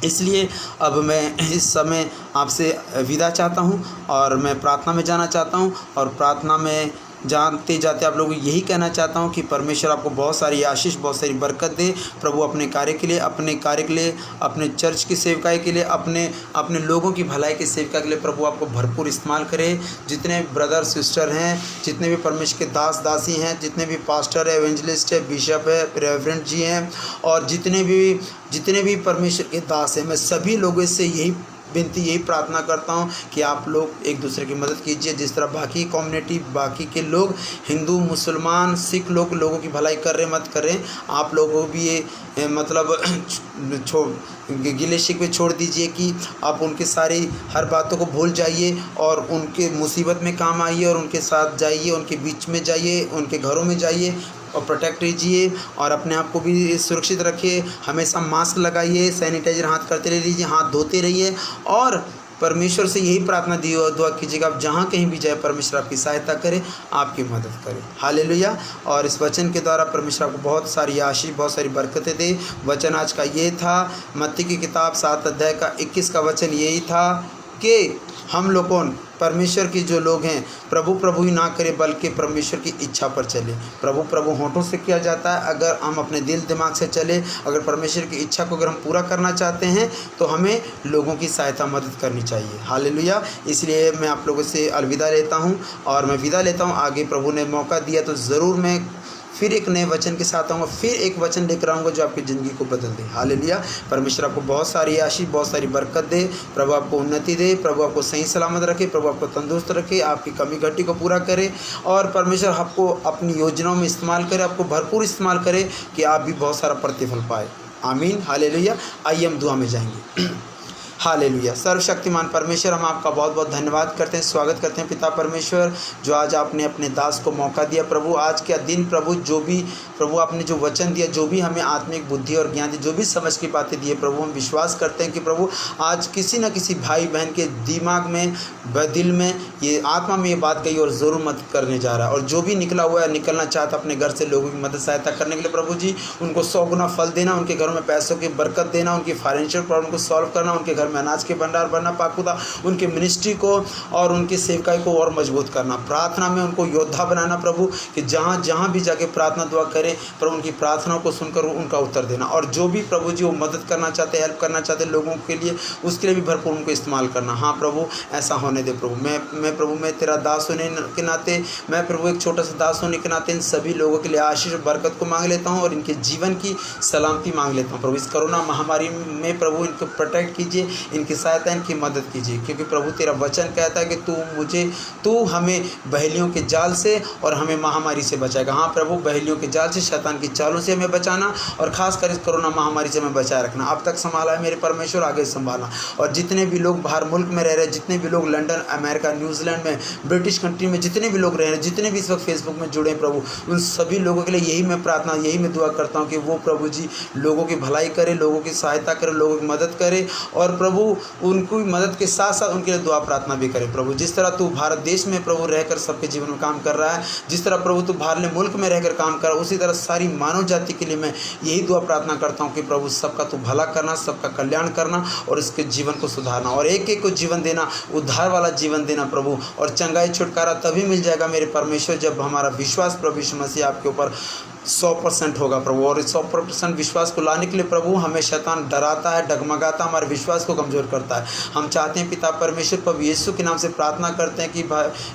इसलिए अब मैं इस समय आपसे विदा चाहता हूं और मैं प्रार्थना में जाना चाहता हूं और प्रार्थना में जानते जाते आप लोगों को यही कहना चाहता हूं कि परमेश्वर आपको बहुत सारी आशीष, बहुत सारी बरकत दे। प्रभु अपने कार्य के लिए, अपने चर्च की सेवकाई के लिए, अपने लोगों की भलाई की सेवकाई के लिए प्रभु आपको भरपूर इस्तेमाल करे। जितने ब्रदर सिस्टर हैं, जितने भी परमेश्वर के दास दासी हैं, जितने भी पास्टर है, एवेंजलिस्ट है, बिशप है, रेवरेंड जी हैं और जितने भी परमेश्वर के दास हैं, मैं सभी लोगों से यही प्रार्थना करता हूं कि आप लोग एक दूसरे की मदद कीजिए। जिस तरह बाकी कम्युनिटी, बाकी के लोग, हिंदू, मुसलमान, सिख लोगों की भलाई कर रहे मत करें, आप लोगों को भी ये मतलब गिले शिकवे छोड़ दीजिए कि आप उनके सारी हर बातों को भूल जाइए और उनके मुसीबत में काम आइए और उनके साथ जाइए, उनके बीच में जाइए, उनके घरों में जाइए और प्रोटेक्ट कीजिए और अपने आप को भी सुरक्षित रखिए। हमेशा मास्क लगाइए, सैनिटाइजर हाथ करते रहिए, हाथ धोते रहिए और परमेश्वर से यही प्रार्थना दुआ कीजिएगा, आप जहाँ कहीं भी जाए परमेश्वर आपकी सहायता करे, आपकी मदद करे। हालेलुया। और इस वचन के द्वारा परमेश्वर आपको बहुत सारी आशीष, बहुत सारी बरकतें दे। वचन आज का ये था, मत्ती की किताब 7 अध्याय का 21 का वचन यही था कि हम लोगों परमेश्वर के जो लोग हैं प्रभु ही ना करें बल्कि परमेश्वर की इच्छा पर चले। प्रभु होठों से किया जाता है, अगर हम अपने दिल दिमाग से चले, अगर परमेश्वर की इच्छा को अगर हम पूरा करना चाहते हैं तो हमें लोगों की सहायता मदद करनी चाहिए। हालेलुया। इसलिए मैं आप लोगों से अलविदा लेता हूं और मैं विदा लेता हूं। आगे प्रभु ने मौका दिया तो ज़रूर मैं फिर एक नए वचन के साथ आऊँगा, फिर एक वचन लेकर आऊँगा जो आपकी ज़िंदगी को बदल दे। हालेलुया। परमेश्वर आपको बहुत सारी आशीष, बहुत सारी बरकत दे। प्रभु आपको उन्नति दे, प्रभु आपको सही सलामत रखे, प्रभु आपको तंदुरुस्त रखे, आपकी कमी घटी को पूरा करे और परमेश्वर आपको अपनी योजनाओं में इस्तेमाल करे, आपको भरपूर इस्तेमाल करे कि आप भी बहुत सारा प्रतिफल पाए। आमीन। हालेलुया। आइए हम दुआ में जाएंगे। हालेलुया। सर्वशक्तिमान परमेश्वर, हम आपका बहुत बहुत धन्यवाद करते हैं, स्वागत करते हैं पिता परमेश्वर, जो आज आपने अपने दास को मौका दिया। प्रभु आज का दिन प्रभु जो भी प्रभु आपने जो वचन दिया, जो भी हमें आत्मिक बुद्धि और ज्ञान दी, जो भी समझ की बातें दी है प्रभु, हम विश्वास करते हैं कि प्रभु आज किसी न किसी भाई बहन के दिमाग में, दिल में, ये आत्मा में ये बात गई और ज़रूर मदद करने जा रहा है। और जो भी निकला हुआ है, निकलना चाहता अपने घर से लोगों की मदद सहायता करने के लिए प्रभु जी, उनको 100 गुना फल देना, उनके घरों में पैसों की बरकत देना, उनकी फाइनेंशियल प्रॉब्लम को सॉल्व करना, उनके घर में अनाज के भंडार भरना पाकुदा, उनके मिनिस्ट्री को और उनकी सेवकाई को और मजबूत करना, प्रार्थना में उनको योद्धा बनाना प्रभु, कि जहाँ जहाँ भी जाके प्रार्थना दुआ करें प्रभु, उनकी प्रार्थनाओं को सुनकर उनका उत्तर देना। और जो भी प्रभु जी वो मदद करना चाहते, हेल्प करना चाहते लोगों के लिए, उसके लिए भी भरपूर उनको इस्तेमाल करना। हाँ प्रभु, ऐसा होने दे प्रभु। मैं प्रभु, मैं तेरा दास होने के नाते, मैं प्रभु एक छोटा सा दास होने के नाते इन सभी लोगों के लिए आशीष और बरकत को मांग लेता हूँ और इनके जीवन की सलामती मांग लेता हूँ प्रभु। इस कोरोना महामारी में प्रभु इनको प्रोटेक्ट कीजिए, इनकी सहायता, इनकी मदद कीजिए, क्योंकि प्रभु तेरा वचन कहता है कि तू हमें बहेलियों के जाल से और हमें महामारी से बचाएगा। हाँ प्रभु, बहेलियों के जाल से, शैतान की चालों से हमें बचाना और खासकर इस कोरोना महामारी से हमें बचाए रखना। अब तक संभाला है मेरे परमेश्वर, आगे संभालना। और जितने भी लोग बाहर मुल्क में रह रहे हैं, जितने भी लोग लंदन, अमेरिका, न्यूजीलैंड में, ब्रिटिश कंट्री में जितने भी लोग रह रहे हैं, जितने भी इस वक्त फेसबुक में जुड़े हैं प्रभु, उन सभी लोगों के लिए यही मैं प्रार्थना, यही मैं दुआ करता हूँ कि वो प्रभु जी लोगों की भलाई करे, लोगों की सहायता करे, लोगों की मदद करे और प्रभु उनको मदद के साथ साथ उनके लिए दुआ प्रार्थना भी करे प्रभु। जिस तरह तू भारत देश में प्रभु रहकर सबके जीवन में काम कर रहा है, जिस तरह प्रभु तू बाहरले मुल्क में रहकर काम कर रहा है, उसी तरह सारी मानव जाति के लिए मैं यही दुआ प्रार्थना करता हूँ कि प्रभु सबका तू भला करना, सबका कल्याण करना और इसके जीवन को सुधारना और एक एक को जीवन देना, उद्धार वाला जीवन देना प्रभु। और चंगाई छुटकारा तभी मिल जाएगा मेरे परमेश्वर जब हमारा विश्वास प्रभु यीशु मसीह आपके ऊपर 100% होगा प्रभु। और इस 100% विश्वास को लाने के लिए प्रभु हमें शैतान डराता है, डगमगाता, हमारे विश्वास को कमज़ोर करता है। हम चाहते हैं पिता परमेश्वर प्रभु यीशु के नाम से प्रार्थना करते हैं कि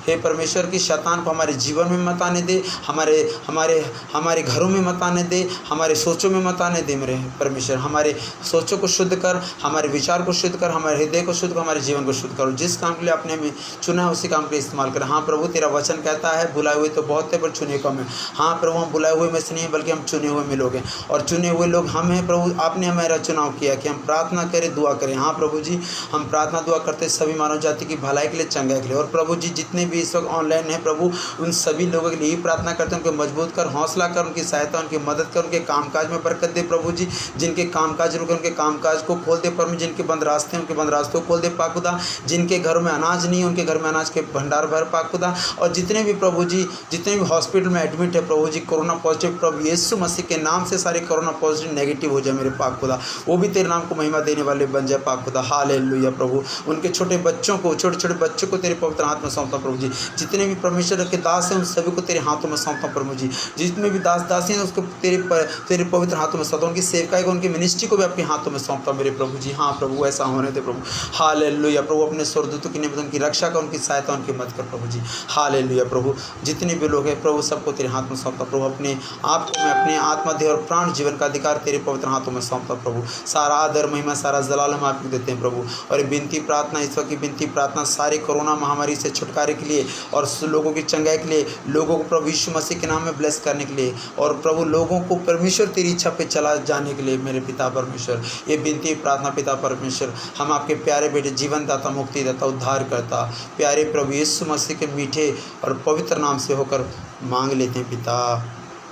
हे परमेश्वर की शैतान को हमारे जीवन में मत आने दे, हमारे घरों में मत आने दे, हमारे सोचों में मत आने दे मेरे परमेश्वर। हमारे सोचों को शुद्ध कर, हमारे विचार को शुद्ध कर, हमारे हृदय को शुद्ध कर, हमारे जीवन को शुद्ध करो। जिस काम के लिए आपने हमें चुना है उसी काम के लिए इस्तेमाल कर। हाँ प्रभु, तेरा वचन कहता है बुलाए हुए तो बहुत है पर चुने कम है। हाँ प्रभु, हम बुलाए हुए से नहीं बल्कि हम चुने हुए में लोग हैं और चुने हुए लोग हम हैं प्रभु। आपने हमारा चुनाव किया कि हम प्रार्थना करें, दुआ करें। हाँ प्रभु जी, हम प्रार्थना दुआ करते सभी मानव जाति की भलाई के लिए, चंगाई के लिए। और प्रभु जी जितने भी इस वक्त ऑनलाइन हैं प्रभु, उन सभी लोगों के लिए ही प्रार्थना करते हैं, उनको मजबूत कर, हौसला कर, उनकी सहायता, उनकी मदद कर, उनके कामकाज में बरकत दे प्रभु जी। जिनके कामकाज रुके उनके कामकाज को खोल दे प्रभु, जिनके बंद रास्ते हैं उनके बंद रास्तों को खोल दे पाखुदा। जिनके घरों में अनाज नहीं, उनके घर में अनाज के भंडार भर पाखुदा। और जितने भी प्रभु जी, जितने भी हॉस्पिटल में एडमिट है प्रभु जी, कोरोना पॉजिटिव बच्चे प्रभु यीशु मसीह के नाम से सारे कोरोना पॉजिटिव नेगेटिव हो जाए मेरे पाक खुदा, वो भी तेरे नाम को महिमा देने वाले बन जाए पाक खुदा। हालेलुया प्रभु, उनके छोटे बच्चों को, छोटे छोटे बच्चों को तेरे पवित्र हाथ में सौंपता प्रभु जी। जितने भी परमेश्वर के दास हैं उन सभी को तेरे हाथों में सौंपता प्रभु जी। जितने भी दास दासी हैं उसको तेरे पवित्र हाथों में सौंपता, उनकी सेवकाई को, उनकी मिनिस्ट्री को भी आपके हाथों में सौंपता मेरे प्रभु जी। हाँ प्रभु, ऐसा होने दे प्रभु। हालेलुया प्रभु, अपने स्वर्गदूतों की निमित्त उनकी रक्षा कर, उनकी सहायता, उनकी मदद कर प्रभु जी। हालेलुया प्रभु, जितने भी लोग हैं प्रभु सबको तेरे हाथ में सौंपता प्रभु। अपने आप को मैं अपने आत्मा देह और प्राण जीवन का अधिकार तेरे पवित्र हाथों में सौंपता प्रभु। सारा आदर महिमा सारा जलाल हम आपको देते हैं प्रभु। और विनती प्रार्थना, इस वक्त की विनती प्रार्थना सारे कोरोना महामारी से छुटकारे के लिए और लोगों की चंगाई के लिए, लोगों को प्रभु यीशु मसीह के नाम में ब्लेस करने के लिए, और प्रभु लोगों को परमेश्वर तेरी इच्छा पे चला जाने के लिए मेरे पिता परमेश्वर, ये विनती प्रार्थना पिता परमेश्वर हम आपके प्यारे बेटे जीवन दाता, मुक्ति दाता, उद्धार करता प्यारे प्रभु यीशु मसीह के मीठे और पवित्र नाम से होकर मांग लेते हैं पिता।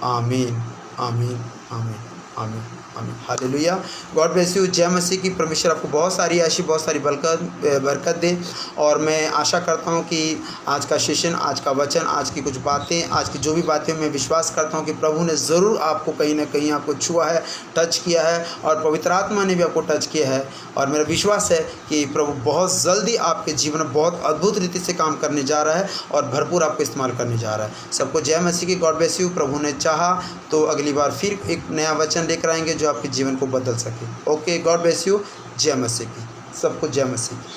आमीन आमीन आमीन आमीन आमीन। हालेलुया। God bless you. जय मसीह की। परमेश्वर आपको बहुत सारी आशीष, बहुत सारी बरकत दे। और मैं आशा करता हूँ कि आज का सेशन, आज का वचन, आज की कुछ बातें, आज की जो भी बातें, मैं विश्वास करता हूँ कि प्रभु ने ज़रूर आपको कहीं ना कहीं आपको छुआ है, टच किया है, और पवित्र आत्मा ने भी आपको टच किया है। और मेरा विश्वास है कि प्रभु बहुत जल्दी आपके जीवन में बहुत अद्भुत रीति से काम करने जा रहा है और भरपूर आपको इस्तेमाल करने जा रहा है। सबको जय मसीह की। God bless you. प्रभु ने चाहा तो अगली बार फिर एक नया वचन लेकर आएंगे जो आपके जीवन को बदल सके। Okay, God bless you. जय मसीह की। सबको जय मसीह की।